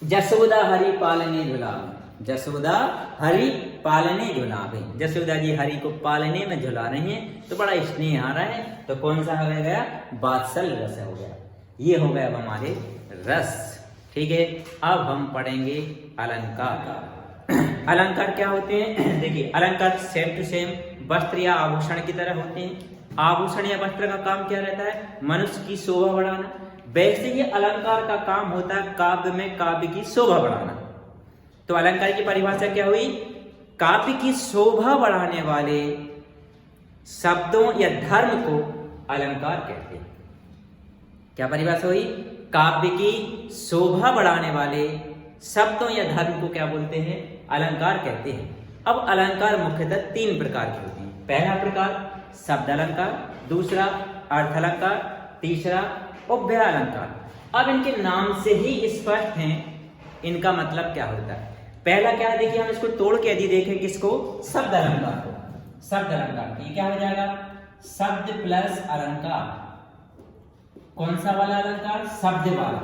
जसोदा हरि पालने झुलावे। जसोदा हरि पालने झुलावे, जसोदा जी हरि को पालने में झुला रही हैं, तो बड़ा स्नेह आ रहा है, तो कौन सा हो गया? वात्सल रस हो गया। ये हो गया अब हमारे रस, ठीक है। अब हम पढ़ेंगे अलंकार। अलंकार क्या होते हैं? देखिए, अलंकार सेम टू सेम वस्त्र या आभूषण की तरह होते हैं। आभूषण या वस्त्र का काम क्या रहता है? मनुष्य की शोभा बढ़ाना। वैसे ही अलंकार का काम होता है काव्य में काव्य की शोभा बढ़ाना। तो अलंकार की परिभाषा क्या हुई? काव्य की शोभा बढ़ाने वाले शब्दों या धर्म को अलंकार कहते हैं। क्या परिभाषा हुई? काव्य की शोभा बढ़ाने वाले शब्दों या धर्म को क्या बोलते हैं? अलंकार कहते हैं। अब अलंकार मुख्यतः तीन प्रकार के होते हैं। पहला प्रकार शब्द अलंकार, दूसरा अर्थ अलंकार, तीसरा उपव्यय अलंकार। अब इनके नाम से ही स्पष्ट है इनका मतलब क्या होता है। पहला क्या है? देखिए, हम इसको तोड़ के यदि देखें, किसको? शब्द अलंकार को। शब्द अलंकार ये क्या हो जाएगा? शब्द प्लस अलंकार। कौन सा वाला अलंकार? शब्द वाला।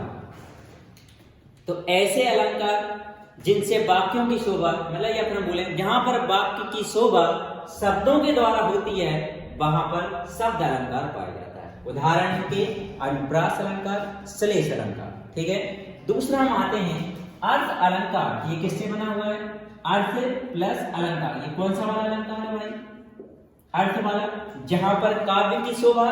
तो ऐसे अलंकार जिनसे वाक्यों की शोभा, मतलब ये अपना बोले, जहां पर वाक्य की शोभा शब्दों के द्वारा होती है, वहां पर शब्द अलंकार पाया जाता है। उदाहरण के अनुप्रास अलंकार, श्लेष अलंकार, ठीक है। दूसरा हम आते हैं अर्थ अलंकार। ये किससे बना हुआ है? अर्थ प्लस अलंकार। ये कौन सा वाला अलंकार है भाई? अर्थ वाला। जहां पर काव्य की शोभा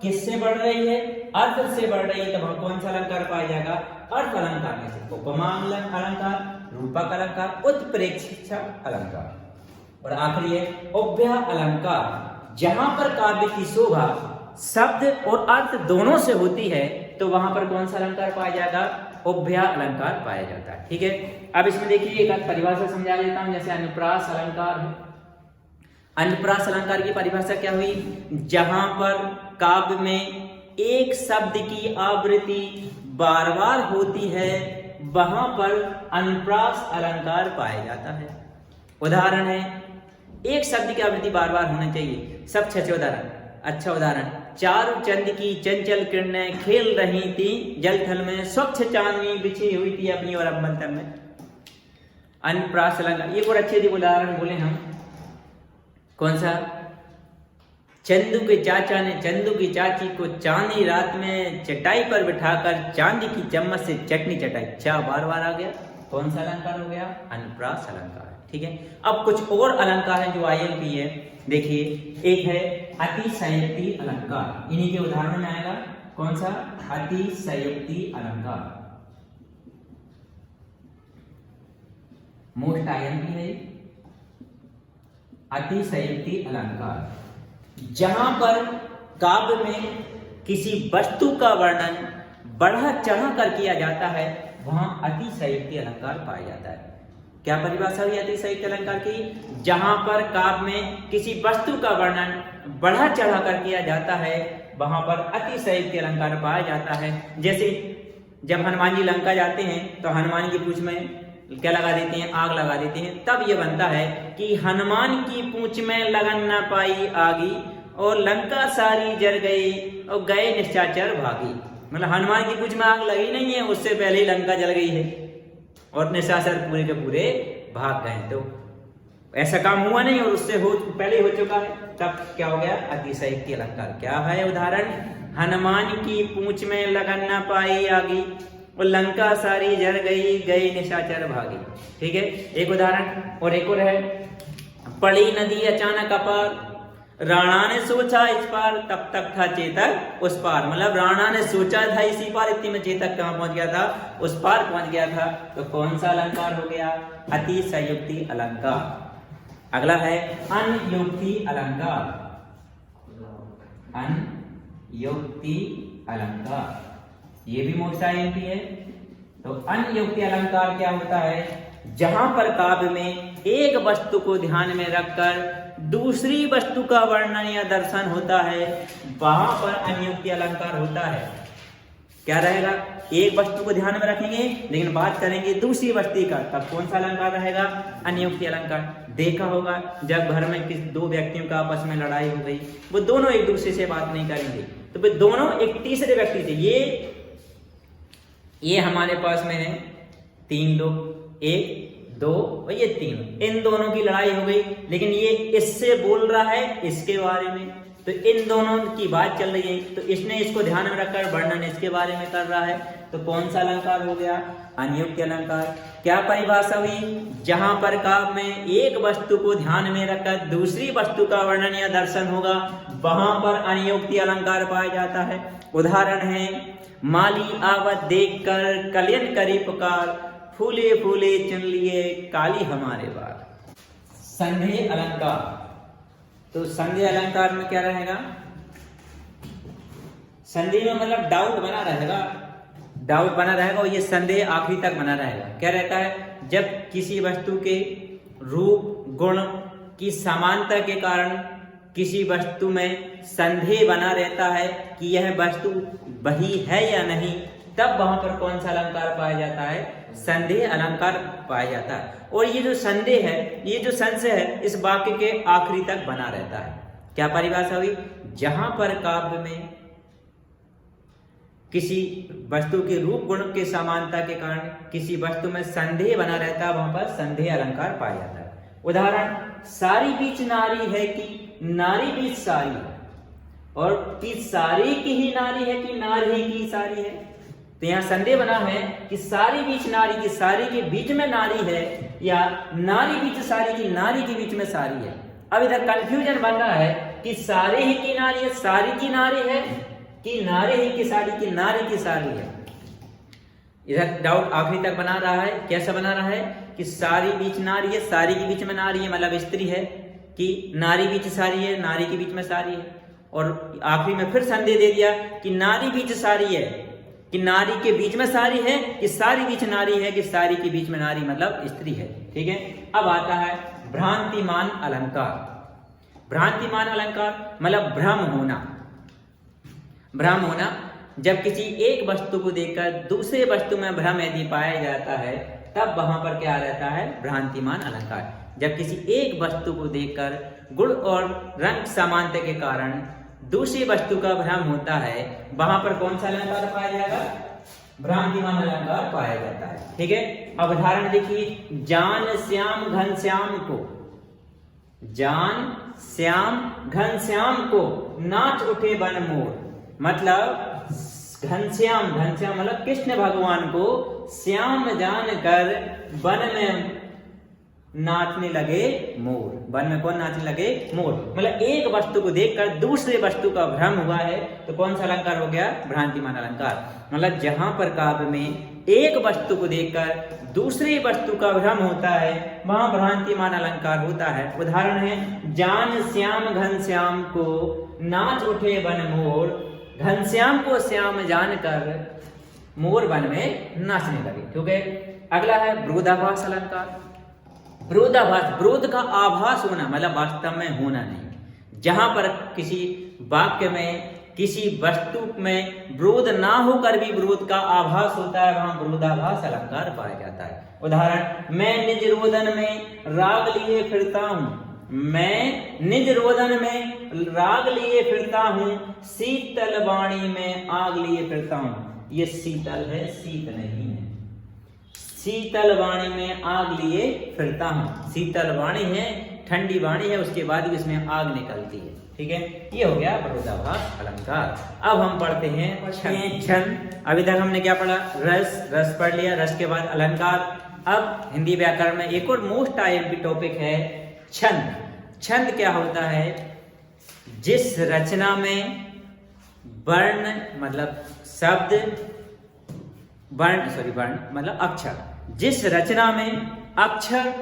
किससे बढ़ रही है? अर्थ से बढ़ रही है, तब हम कौन सा अलंकार पाया जाएगा? अर्थ अलंकार में से उपमा अलंकार, रूपक अलंकार, उत्प्रेक्षा अलंकार। और आखिरी है उपव्यय अलंकार। जहां पर काव्य की शोभा शब्द और अर्थ दोनों से होती है, तो वहां पर कौन सा अलंकार पाया जाएगा? उपव्यय अलंकार पाया जाता है, ठीक है। अब इसमें देखिए एक परिभाषा समझा देता हूं। जैसे अनुप्रास अलंकार है। अनुप्रास अलंकार की परिभाषा क्या हुई? जहां पर काव्य में एक शब्द की आवृत्ति बार बार होती है, वहां पर अनुप्रास अलंकार पाया जाता है। उदाहरण है, एक शब्द की आवृत्ति बार बार होनी चाहिए। सबसे अच्छा उदाहरण चारों चंद की चंचल किरणें खेल रही थी जल थल में, स्वच्छ चांदनी बिछी हुई थी अपनी और अम्बलतल में। अनप्रास अलंकार, ये बहुत अच्छे उदाहरण बोले हम। कौन सा? चंदू के चाचा ने चंदू की चाची को चांदी रात में चटाई पर बिठाकर चांदी की चम्मच से चटनी चटाई। अच्छा, बार बार आ गया। कौन सा अलंकार हो गया? अनप्रास अलंकार। ठीक है, अब कुछ और अलंकार है जो IMP है। देखिए, एक है अतिशयोक्ति अलंकार, इन्हीं के उदाहरण में आएगा। कौन सा? अतिशयोक्ति अलंकार, मोस्ट IMP है अतिशयोक्ति अलंकार। जहां पर काव्य में किसी वस्तु का वर्णन बढ़ा चढ़ा कर किया जाता है वहां अतिशयोक्ति अलंकार पाया जाता है। क्या परिभाषा हुई अतिशयोक्ति अलंकार की? जहां पर काव्य में किसी वस्तु का वर्णन बढ़ा चढ़ा कर किया जाता है वहां पर अतिशयोक्ति अलंकार पाया जाता है। जैसे जब हनुमान जी लंका जाते हैं तो हनुमान की पूंछ में क्या लगा देते हैं? आग लगा देते हैं। तब ये बनता है कि हनुमान की पूंछ में लगन न पाई आगी और लंका सारी जल गई और गए निशाचर भागी। मतलब हनुमान की पूंछ में आग लगी नहीं है, उससे पहले ही लंका जल गई है और निशाचर पूरे के पूरे भाग गए। तो ऐसा काम हुआ नहीं और उससे पहले हो चुका है। तब क्या हो गया? अतिशयोक्ति अलंकार। क्या है उदाहरण? हनुमान की पूंछ में लगन न पाई आगी और लंका सारी जल गई गई निशाचर भागी। ठीक है, एक उदाहरण। और एक और है, पड़ी नदी अचानक अपार, राणा ने सोचा इस पार तब तक था चेतक उस पार। मतलब राणा ने सोचा था इसी पार, इतनी में चेतक कहां पहुंच गया था? उस पार पहुंच गया था। तो कौन सा अलंकार हो गया? अतिशयोक्ति अलंकार। अगला है अनयोक्ति अलंकार। अनयोक्ति अलंकार, ये भी मोस्ट IMP है। तो अनयोक्ति अलंकार क्या होता है? जहां पर काव्य में एक वस्तु को ध्यान में रखकर दूसरी वस्तु का वर्णन या दर्शन होता है वहां पर अनयोक्ति अलंकार होता है। क्या रहेगा? एक वस्तु को ध्यान में रखेंगे लेकिन बात करेंगे दूसरी वस्तु का, तब कौन सा अलंकार रहेगा? अनयोक्ति अलंकार। देखा होगा जब घर में किसी दो व्यक्तियों का आपस में लड़ाई हो गई, वो दोनों एक दूसरे से बात नहीं करेंगे तो वे दोनों एक तीसरे व्यक्ति से, ये हमारे पास में है 3 लोग, 1 2 और ये 3, इन दोनों की लड़ाई हो गई लेकिन ये इससे बोल रहा है इसके बारे में, तो इन दोनों की बात चल रही है तो इसने इसको ध्यान में रखकर वर्णन इसके बारे में कर रहा है। तो कौन सा अलंकार हो गया? अनयोक्ति अलंकार। क्या परिभाषा हुई? जहां पर काव्य में एक वस्तु को ध्यान में रखकर दूसरी वस्तु का वर्णन या दर्शन होगा वहां पर अनयोक्ति अलंकार पाया जाता है। उदाहरण है, माली आवत देख कर कलियन करी पुकार, फूले फूले चुन लिए काली हमारे बार। संदेह अलंकार। तो संदेह अलंकार में क्या रहेगा? संदेह में मतलब डाउट बना रहेगा, डाउट बना रहेगा और ये संदेह आखिरी तक बना रहेगा। क्या रहता है? जब किसी वस्तु के रूप गुण की समानता के कारण किसी वस्तु में संदेह बना रहता है कि यह वस्तु वही है या नहीं, तब वहां पर कौन सा अलंकार पाया जाता है? संदेह अलंकार पाया जाता है। और ये जो संदेह है, ये जो संशय है, इस वाक्य के आखिरी तक बना रहता है। क्या परिभाषा हुई? जहां पर काव्य में किसी वस्तु के रूप गुण के समानता के कारण किसी वस्तु में संदेह बना रहता है वहां पर संदेह अलंकार पाया जाता है। उदाहरण, सारी बीच नारी है कि नारी बीच सारी है, और कि सारी की ही नारी है कि नारी की सारी है। तो यहाँ संदेह बना है कि सारी बीच नारी की सारी के बीच में नारी है या नारी बीच सारी की नारी के बीच में सारी है। अब इधर कंफ्यूजन बन रहा है कि सारी ही की नारी है, सारी की नारी है कि नारी ही की सारी की नारी की सारी है। इधर डाउट आखिरी तक बना रहा है। कैसा बना रहा है? कि सारी बीच नारी है, सारी के बीच में नारी है मतलब स्त्री है, कि नारी बीच सारी है, नारी के बीच में सारी है। और आखिरी में फिर संदेह दे दिया कि नारी बीच सारी है, कि नारी के बीच में सारी है, कि सारी बीच नारी है, कि सारी के बीच में नारी मतलब स्त्री है। ठीक है, अब आता है भ्रांतिमान अलंकार। भ्रांतिमान अलंकार मतलब भ्रम होना। भ्रम होना, जब किसी एक वस्तु को देखकर दूसरे वस्तु में भ्रम यदि पाया जाता है तब वहां पर क्या रहता है? भ्रांतिमान अलंकार। जब किसी एक वस्तु को देखकर गुण और रंग समानता के कारण दूसरी वस्तु का भ्रम होता है, वहां पर कौन सा अलंकार पाया जाएगा? भ्रांतिमान अलंकार पाया जाता है। ठीक है, अब उदाहरण देखिए, जान श्याम घनश्याम को, जान श्याम घनश्याम को नाच उठे वन मोर। मतलब घनश्याम, घनश्याम मतलब कृष्ण भगवान को श्याम जानकर वन में नाचने लगे मोर। वन में कौन नाचने लगे? मोर। मतलब एक वस्तु को देखकर दूसरे वस्तु का भ्रम हुआ है, तो कौन सा अलंकार हो गया? भ्रांतिमान अलंकार। मतलब जहां पर काव्य में एक वस्तु को देखकर दूसरी वस्तु का भ्रम होता है, वहां भ्रांतिमान अलंकार होता है। उदाहरण है, जान श्याम घनश्याम को नाच उठे वन मोर। घनश्याम को श्याम जानकर मोर वन में नाचने लगे। ठीक है, अगला है विरोधाभास अलंकार। विरोधाभास, विरोध का आभास होना मतलब वास्तव में होना नहीं। जहां पर किसी वाक्य में, किसी वस्तु में विरोध ना होकर भी विरोध का आभास होता है, वहां विरोधाभास अलंकार पाया जाता है। उदाहरण, मैं निज रोदन में राग लिए फिरता हूं। मैं निज रोदन में राग लिए फिरता हूं, शीतल वाणी में आग लिए फिरता हूं। ये शीतल है, शीत नहीं है। शीतल वाणी में आग लिए फिरता हूं। शीतल वाणी है, ठंडी वाणी है, उसके बाद भी उसमें आग निकलती है। ठीक है, ये हो गया विरोधाभास अलंकार। अब हम पढ़ते हैं छंद। अभी तक हमने क्या पढ़ा? रस, रस पढ़ लिया, रस के बाद अलंकार। अब हिंदी व्याकरण में एक और मोस्ट आईएमपी टॉपिक है छंद। छंद क्या होता है? जिस रचना में वर्ण मतलब शब्द, वर्ण मतलब अक्षर, जिस रचना में अक्षर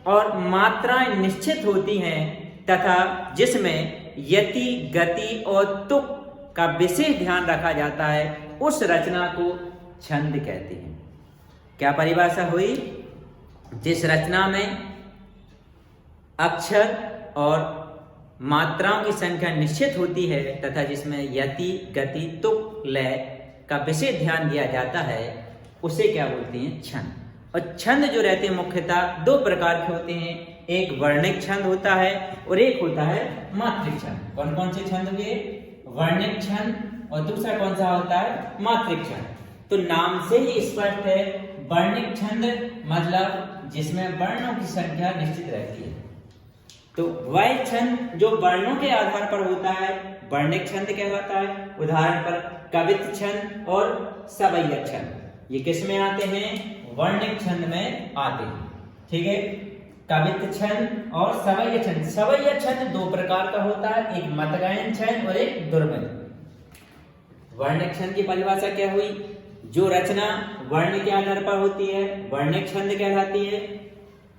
और मात्राएं निश्चित होती हैं तथा जिसमें यति, गति और तुक का विशेष ध्यान रखा जाता है, उस रचना को छंद कहते हैं। क्या परिभाषा हुई? जिस रचना में अक्षर और मात्राओं की संख्या निश्चित होती है तथा जिसमें यति, गति, तुक, लय का विशेष ध्यान दिया जाता है, उसे क्या बोलते हैं? छंद। और छंद जो रहते हैं मुख्यतः दो प्रकार के होते हैं। एक वर्णिक छंद होता है और एक होता है मात्रिक छंद। कौन कौन से छंद हुए? वर्णिक छंद और दूसरा कौन सा होता है? मात्रिक छंद। तो नाम से ही स्पष्ट है, वर्णिक छंद मतलब जिसमें वर्णों की संख्या निश्चित रहती है। तो वह छंद जो वर्णों के आधार पर होता है वर्णिक छंद कहलाता है। उदाहरण पर कवित्त छंद और सवैय्यत छंद, ये किस में आते हैं? वर्णिक छंद में आते हैं। ठीक है, कवित्त छंद और सवैय्यत छंद। सवैय्यत छंद दो प्रकार का होता है, एक मतगायन छंद और एक दुर्मद। वर्णिक छंद की परिभाषा क्या हुई? जो रचना वर्ण के आधार पर होती है वर्णिक छंद कहलाती है।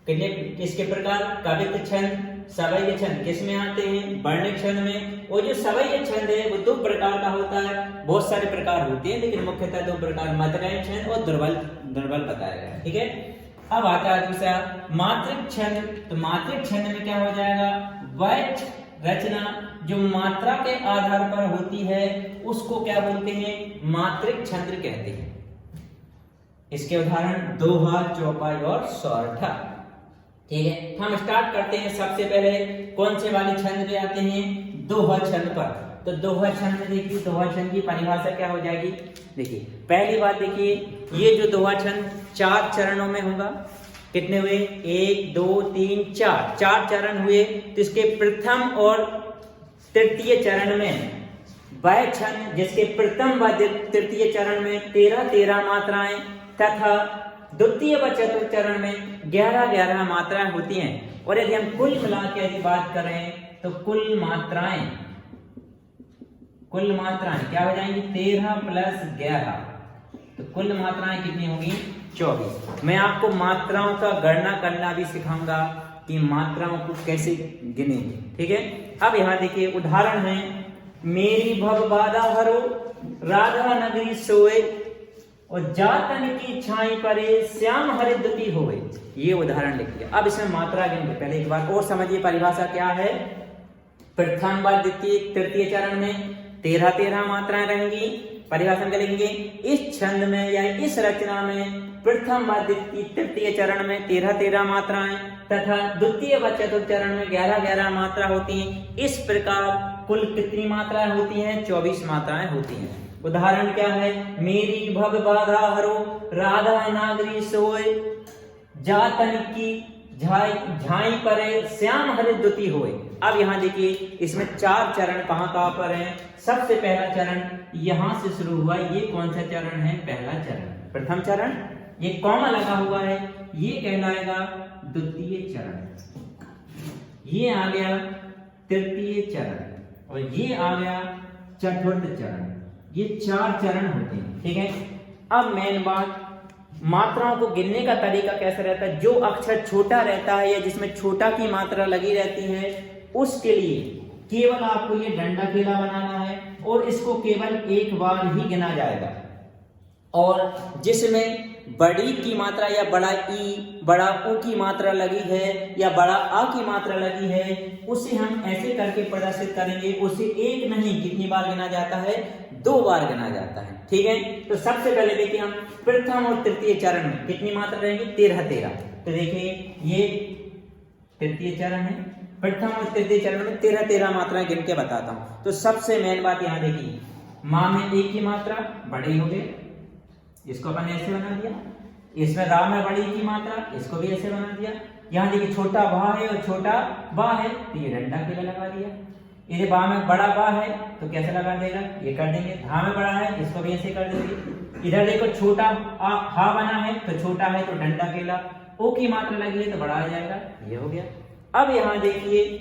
किसके प्रकार? कवित्त छंद, सवैय्यत छंद किस में आते हैं? वर्णिक छंद में। और जो सवैय्यत छंद है वो दो प्रकार का होता है, बहुत सारे प्रकार होते हैं लेकिन मुख्यतः दो प्रकार, मतगायन छंद और दुर्बल बताया गया। ठीक है, अब आता है दूसरा मात्रिक छंद। तो मात्रिक छंद में क्या हो जाएगा? वह रचना जो मात्रा के आधार पर होती है उसको क्या बोलते हैं? मात्रिक छंद कहते हैं। इसके उदाहरण दोहा, चौपाई और सौरठा। ठीक है, हम स्टार्ट करते हैं। सबसे पहले कौन से वाले छंद पे आते हैं? दोहा छंद पर। तो दोहा छंद देखिए, दोहा छंद की परिभाषा क्या हो जाएगी? देखिए, पहली बात देखिए, ये जो दोहा छंद 4 चरणों में होगा। कितने हुए? 1 2 3 4, 4 चरण हुए। तो इसके प्रथम और तृतीय चरण में वह छंद जिसके प्रथम व तृतीय चरण में 13 मात्राएं तथा द्वितीय व चतुर्थ चरण में 11 मात्राएं होती हैं। और यदि हम कुल मिला के यदि बात करें तो कुल मात्राएं क्या हो जाएंगी? 13 प्लस 11, तो कुल मात्राएं कितनी होंगी? 24। मैं आपको मात्राओं का गणना करना भी सिखाऊंगा कि मात्राओं को कैसे गिनेंगे। ठीक है, अब यहाँ देखिए उदाहरण है, मेरी भव बाधा हरो राधा नगरी सोए और जातन की छाई परे श्याम हरिद्युति होए। ये उदाहरण लिखिए। अब इसमें मात्रा गिनते पहले एक बार और समझिए परिभाषा क्या है। प्रथम व द्वितीय तृतीय चरण में 13 मात्राएं रहेंगी। परिभाषा में लिखेंगे, इस छंद में या इस रचना में प्रथम व तृतीय चरण में 13 मात्राएं तथा द्वितीय व चतुर्थ चरण में 11 मात्रा होती हैं। इस प्रकार कुल कितनी मात्राएं होती हैं? 24 मात्राएं होती हैं। उदाहरण क्या है? मेरी भव बाधा हरो, राधा नागरी सोए, जातन की झाई परे, श्याम हरि द्युति होए। अब यहाँ देखिए इसमें 4 चरण कहाँ पर हैं? सबसे पहला चरण यहाँ से शुरू हुआ, ये कौन सा चरण है? पहला चरण, प्रथम चरण। ये कॉमा लगा हुआ है, ये कहलाएगा द्वितीय चरण। ये आ गया तृतीय चरण और ये आ गया चतुर्थ चरण। ये 4 चरण होते हैं, ठीक है। अब मेन बात, मात्राओं को गिनने का तरीका कैसा रहता है? जो अक्षर छोटा रहता है या जिसमें छोटा की मात्रा लगी रहती है उसके लिए केवल आपको ये डंडा केला बनाना है और इसको केवल एक बार ही गिना जाएगा। और जिसमें बड़ी की मात्रा या बड़ा ई, बड़ा ऊ की मात्रा लगी है या बड़ा आ की मात्रा लगी है, उसे हम ऐसे करके प्रदर्शित करेंगे। उसे एक नहीं, कितनी बार गिना जाता है? 2 बार गिना जाता है, ठीक है। तो सबसे पहले देखिए हम प्रथम और तृतीय चरण में कितनी मात्रा रहेंगी? 13। तो देखिए ये तृतीय चरण है, प्रथम और तृतीय चरण में 13 मात्राएं गिन के बताता हूं। तो सबसे मेन बात यहाँ देखिए, माँ में एक की मात्रा, बड़ी हो गई, इसको अपन ऐसे बना दिया। इसमें रा में बड़ी की मात्रा, इसको भी ऐसे बना दिया। यहाँ देखिए छोटा भा है और छोटा बा है, तो ये डंडा केला लगा दिया। इधर बा में बड़ा बा है तो कैसे लगा देगा? ये कर देंगे। हा में बड़ा है, इसको भी ऐसे कर देंगे। इधर देखो छोटा हा बना है तो छोटा है तो डंडा केला, ओ की मात्रा लगी है तो बड़ा आ जाएगा, ये हो गया। अब यहाँ देखिए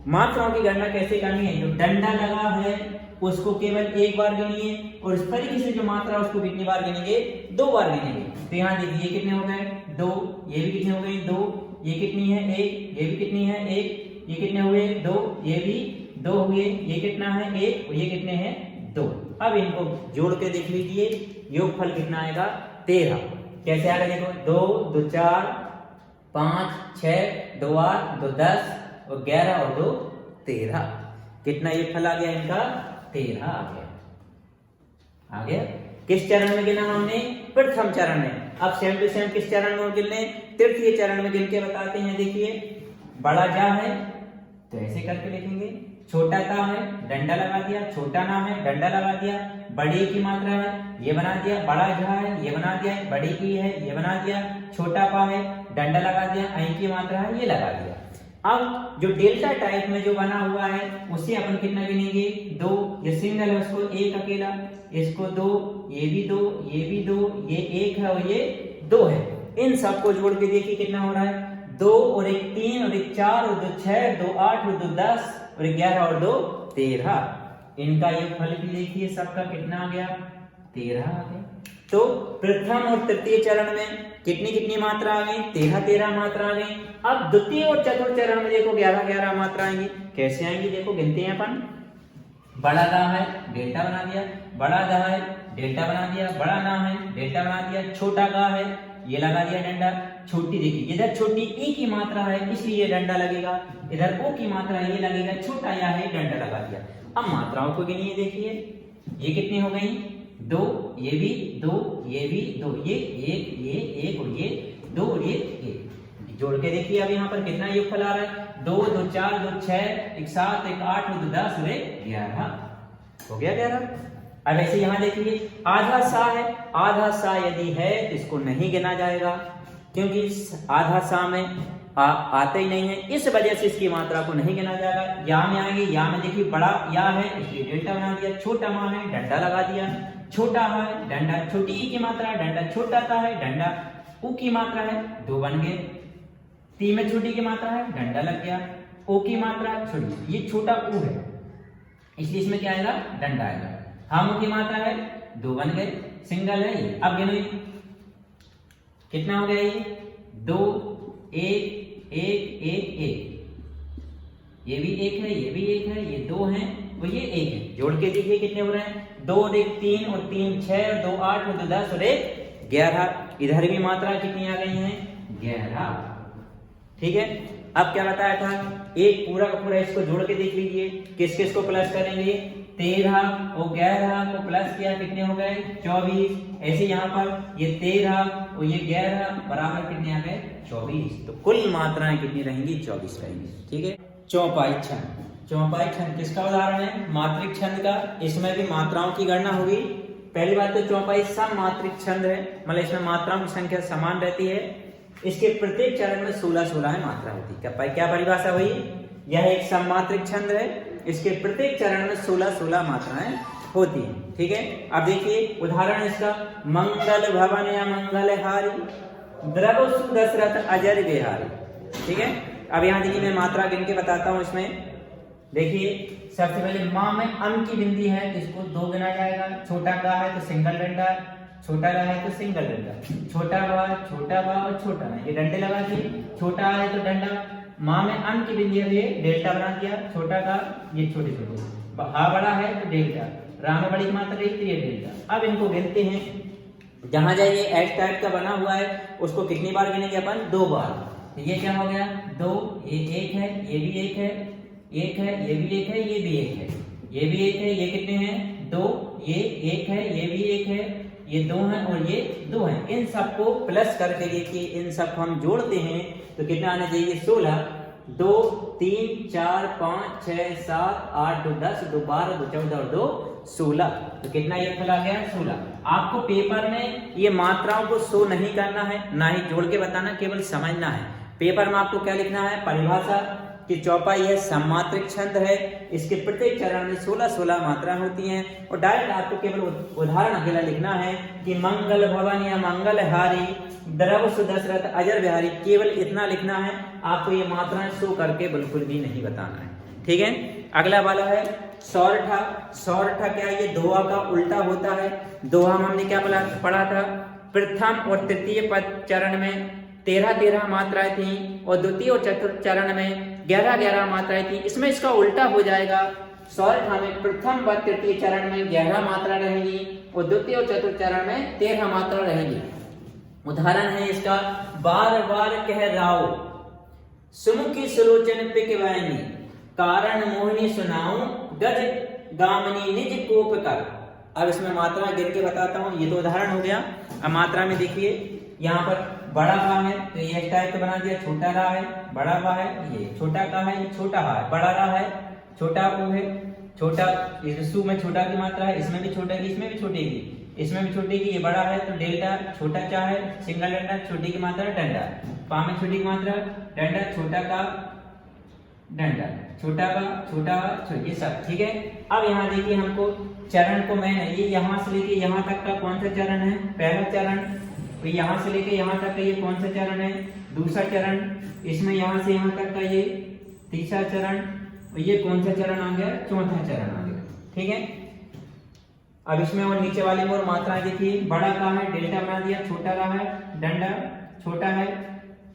मात्राओं की गणना कैसे करनी है? जो डंडा लगा है उसको केवल एक बार गिनिए और इस तरीके से जो मात्रा उसको कितनी बार गिनेंगे? 2 बार गिनेंगे। तो यहाँ देखिए ये कितने हो गए? 2, ये भी कितने हो गए? 2, ये कितनी है? 1, ये भी कितनी है? 1, ये कितने हुए? 2, ये भी 2 हुए, ये कितना है? 1 और ये कितने हैं? 2। अब इनको जोड़ के देख लीजिए, योगफल कितना आएगा? 13। कैसे आएगा? देखो 2, 2 4, 5, 6, 2 8, 2 10 और 11 और 2 13। कितना योगफल आ गया इनका? 13 आ गया। आ गया। किस चरण में गिना हमने? प्रथम चरण में। अब सेम टू सेम किस चरण में गिनने? तृतीय चरण में गिन के बताते हैं। देखिए बड़ा जा है तो ऐसे करके लिखेंगे, छोटा ता है डंडा लगा दिया, छोटा ना है डंडा लगा दिया, बड़ी की मात्रा है ये बना दिया, बड़ा झा है ये बना दिया, बड़ी की है ये बना दिया, छोटा पा है डंडा लगा दिया, ऐ की मात्रा है ये लगा दिया। अब जो डेल्टा टाइप में जो बना हुआ है उसे अपन कितना गिनेंगे? 2। ये सिंगल है उसको 1 अकेला, इसको 2, ये भी 2, ये भी 2, ये 1 है और ये 2 है। इन सबको जोड़ के देखिए कितना हो रहा है? 2 और 1 3 और 1 4 और 2 6, 2 8 और 2 10 और 11 और 2 13। इनका योगफल भी देखिए सबका कितना आ गया? 13 आ गया। तो प्रथम और तृतीय चरण में कितनी कितनी मात्रा आ गई? 13 मात्रा आ गई। अब द्वितीय और चतुर्थ चरण में देखो 11 मात्रा आएंगी। कैसे आएंगी? देखो गिनते हैं अपन। बड़ा दा है डेल्टा बना दिया, बड़ा दा है डेल्टा बना दिया, बड़ा ना है डेल्टा बना दिया, छोटा गा है ये लगा दिया डंडा, छोटी देखिए इधर छोटी ई की मात्रा है इसलिए डंडा लगेगा, इधर ओ की मात्रा है ये लगेगा, छोटा या है डंडा लगा दिया। अब मात्राओं को गिनिए, देखिए ये कितनी हो गई? 2, ये भी 2, ये भी 2, ये 1 और ये 2 और ये 1। जोड़ के देखिए अब यहाँ पर कितना योगफल आ रहा है? 2, 2 4, 2 6, 1 7, 1 8, 2 10 और 11 हो गया 11। अब ऐसे यहाँ देखिए आधा सा है, आधा सा यदि है तो इसको नहीं गिना जाएगा क्योंकि आधा सा में आते ही नहीं है, इस वजह से इसकी मात्रा को नहीं गिना जाएगा। या में आएंगे, या में देखिए बड़ा या है इसलिए डेल्टा बना दिया, छोटा माँ है डंडा लगा दिया, छोटा है डंडा, छोटी ई की मात्रा डंडा, छोटा ता है डंडा, ऊ की मात्रा है 2 बन गए, ती में छोटी की मात्रा है डंडा लग गया, ओ की मात्रा छोटी, ये छोटा ऊ है इसलिए इसमें क्या आएगा? डंडा आएगा। हामू की मात्रा है 2 बन गए, सिंगल है ये। अब गिनो कितना हो गया? ये 2 1 1 1 1, ये भी 1 है ये भी 1 है, ये 2 है वो ये 1 है। जोड़ के देखिए कितने हो रहे हैं? 2 और 1 3 और 3 6 और 2 8 और 2 10 और 1 11। इधर भी मात्रा कितनी आ गई है? 11। ठीक है। अब क्या बताया था? एक पूरा का पूरा इसको जोड़ के देख लीजिए, किस किस को प्लस करेंगे? 13 और 11 को प्लस किया कितने हो गए? 24। ऐसे यहाँ पर ये 13 और ये 11 बराबर कितने आ गए? 24। तो कुल मात्राएं कितनी रहेंगी? 24 रहेंगी। ठीक है। चौपाई छंद, चौपाई छंद किसका उदाहरण है? मात्रिक छंद का। इसमें भी मात्राओं की गणना होगी। पहली बात तो चौपाई सममात्रिक छंद है, मतलब इसमें मात्राओं की संख्या समान रहती है। इसके प्रत्येक चरण में 16-16 मात्रा होती है। क्या परिभाषा हुई? यह एक सममात्रिक छंद है, इसके प्रत्येक चरण में 16-16 मात्राएं होती हैं। ठीक है, अब देखिए उदाहरण इसका, मंगल भवन या मंगल हारी द्रव सुदशरथ अजर बिहारी। ठीक है, अब यहाँ देखिए मैं मात्रा गिन के बताता हूँ। इसमें देखिए सबसे पहले माँ में अम की बिंदी है तो इसको 2 गिना जाएगा। छोटा गा है तो सिंगल डंडा, छोटा गा है तो सिंगल डंडा, छोटा बा और छोटा ना, ये डंडे लगा दिए। छोटा है तो डंडा, माँ में अम की बिंदी है ये डेल्टा बना दिया। छोटा गा ये छोटे छोटे, हा बड़ा है तो डेल्टा, रा में बड़ी मात्रा रही तो ये डेल्टा। अब इनको गिनते हैं। जहां जाइए एच टाइप का बना हुआ है उसको कितनी बार गिनेंगे अपन? 2 बार। तो ये क्या हो गया? 2, ये 1 है, ये भी 1 है, 1 है, ये भी 1 है, ये भी 1 है, ये भी 1 है। ये कितने हैं? 2, ये 1 है, ये भी 1 है, ये 2 है और ये 2 है। इन सबको प्लस करके देखिए, इन सबको हम जोड़ते हैं तो कितना आना चाहिए? 16। 2, 3, 4, 5, 6, 7, 8, 2, 10, 2, 12, 2, 14 और 2, 16। तो कितना ये फल आ गया? 16। आपको पेपर में ये मात्राओं को शो नहीं करना है, ना ही जोड़ के बताना, केवल समझना है। पेपर में आपको क्या लिखना है? परिभाषा कि चौपाई यह सममात्रिक छंद है, इसके प्रत्येक चरण में 16-16 मात्रा होती हैं। और डायरेक्ट आपको केवल उदाहरण अकेला लिखना है कि मंगल भवन या मंगल हारी द्रव सुदशरथ अजर बिहारी, केवल इतना लिखना है। आपको ये मात्राएं शो करके बिल्कुल भी नहीं बताना है। ठीक है, अगला वाला है सौरठा। सौरठा क्या है? ये दोहा का उल्टा होता है। दोहा में हमने क्या पढ़ा था? प्रथम और तृतीय पद चरण में 13-13 मात्राएं थी और द्वितीय और चतुर्थ चरण में 11-11 मात्राएं थी। इसमें इसका उल्टा हो जाएगा। सौरठा में प्रथम व तृतीय चरण में 11 मात्रा रहेगी और द्वितीय और चतुर्थ चरण में 13 मात्रा रहेगी। उदाहरण है इसका, बार बार कह राव सुमुखी सुलोचन पिकवानी, कारण मोहिनी सुनाऊं गज गामनी निज कोप कर। अब इसमें मात्रा गिन के बताता हूँ। ये तो उदाहरण हो गया। अब मात्रा में देखिए, यहाँ पर बड़ा बा है तो ये इस टाइप का बना दिया। छोटा रा है, बड़ा बा है, ये छोटा का है, ये छोटा हा है, बड़ा रा है, छोटा ऊ है, छोटा सु में छोटा की मात्रा है, इसमें भी छोटा की, इसमें भी छोटे की, इसमें भी छोटे की। ये बड़ा है तो डेल्टा, छोटा क्या है? सिंगल डंडा, छोटी की मात्रा डंडा, पा में छोटी की मात्रा डंडा, छोटा का डंडा, छोटा का छोटा ये सब। ठीक है, अब यहाँ देखिए हमको चरण को मैं ये यहाँ से लेके यहाँ तक का कौन सा चरण है? पहला चरण। तो यहाँ से लेके यहाँ तक का ये कौन सा चरण है? दूसरा चरण। इसमें यहाँ से यहाँ तक का ये तीसरा चरण और ये कौन सा चरण आ गया? चौथा चरण आ गया। ठीक है, अब इसमें और नीचे वाली में और मात्राएं देखिए। बड़ा का है, डेल्टा बना दिया, छोटा का है, डंडा, छोटा है,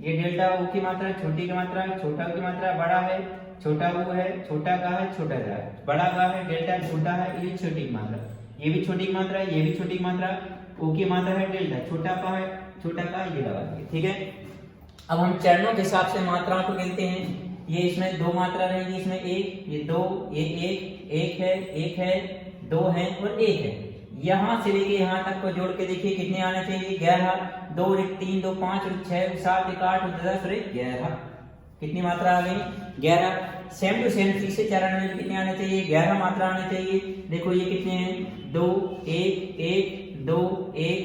ये डेल्टा ऊ की मात्रा, छोटी की मात्रा, छोटा की मात्रा, बड़ा है, छोटा ऊ है, छोटा का है, छोटा का है, बड़ा का है, डेल्टा, छोटा है, ये छोटी की मात्रा, ये भी छोटी की मात्रा है, ये भी छोटी की मात्रा, ऊ की मात्रा है डेल्टा, छोटा का है, छोटा का ये लगा दिए। ठीक है, अब हम चरणों के हिसाब से मात्राओं को गिनते हैं। ये इसमें 2 मात्रा रहेगी, इसमें 1, ये 2, ये 1 है, 1 है, 2 है और 1 है। यहाँ से लेके यहाँ तक को जोड़ के देखिए कितने आने चाहिए? 11, 2 और 3, 2, 5 और 6, 7, 8 और 10 और 11। कितनी मात्रा आ गई? 11। सेम टू सेम तीसरे चरण में कितने आने चाहिए? 11 मात्रा आने चाहिए। देखो ये कितने हैं? 2, 1, 1, 2, 1,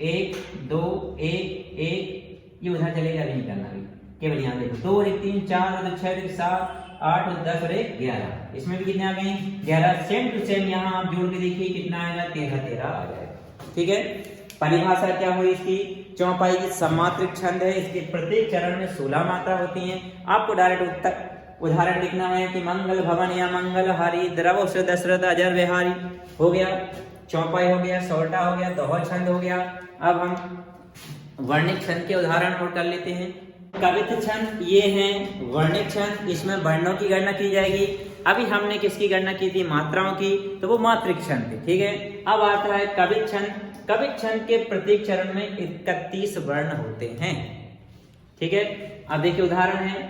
1, 2, 1, 1। ये उधर चलेगा, नहीं करना अभी, केवल यहाँ देखो 2 और 3, 4 और 6, 7, 8 और 10 और 11। इसमें भी कितने आ गए? 11। सेम टू सेम यहाँ आप जोड़ के देखिए कितना आएगा? 13 आ जाएगा। ठीक है, परिभाषा क्या हुई इसकी? चौपाई की सममात्रिक छंद है, इसके प्रत्येक चरण में 16 मात्रा होती हैं। आपको डायरेक्ट उदाहरण लिखना है कि मंगल भवन या मंगल हारी द्रव से दशरथ अजर बिहारी हो गया, चौपाई हो गया, सौरठा हो गया, दोहा छंद हो गया। अब हम वर्णिक छंद के उदाहरण और कर लेते हैं। कवित छंद ये हैं वर्णिक छंद, इसमें वर्णों की गणना की जाएगी। अभी हमने किसकी गणना की थी? मात्राओं की, तो वो मात्रिक छंद थी। ठीक है, अब आता है कवित छंद। कवित छंद के प्रत्येक चरण में 31 वर्ण होते हैं। ठीक है, अब देखिए उदाहरण है,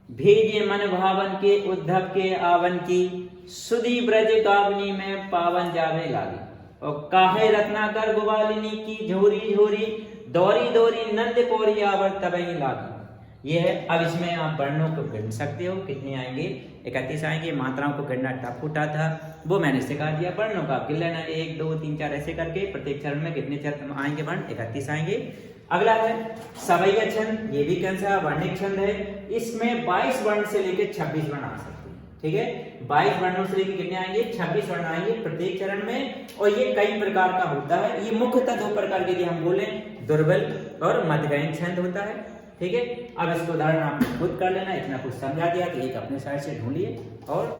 भेजे मन भावन के उद्धव के आवन की, सुधी ब्रज गावनी में पावन जावे लागी, और काहे रत्नाकर गोवालिनी की झोरी झोरी, दौरी दौरी नंद कोरी आवर तबई लागी। ये है। अब इसमें आप वर्णों को गिन सकते हो, कितने आएंगे, 31 आएंगे। मात्राओं को गिनना टफ होता था, वो मैंने सिखा दिया। वर्णों का आप गिन लेना, 1 2 3 4 ऐसे करके प्रत्येक चरण में कितने चरण आएंगे वर्ण, 31 आएंगे। अगला है सवैया छंद, ये भी कौन सा वर्णिक छंद है। इसमें 22 वर्ण से लेकर 26 वर्ण आ सकते हैं, ठीक है। 22 वर्णों से लेकर कितने आएंगे, 26 वर्ण आएंगे प्रत्येक चरण में। और ये कई प्रकार का होता है, ये मुख्यतः 2 प्रकार के, हम बोले दुर्बल और मध्यगयन छंद होता है, ठीक है। अब इसको उदाहरण आप खुद कर लेना, इतना कुछ समझा दिया तो एक अपने साइड से ढूंढिए और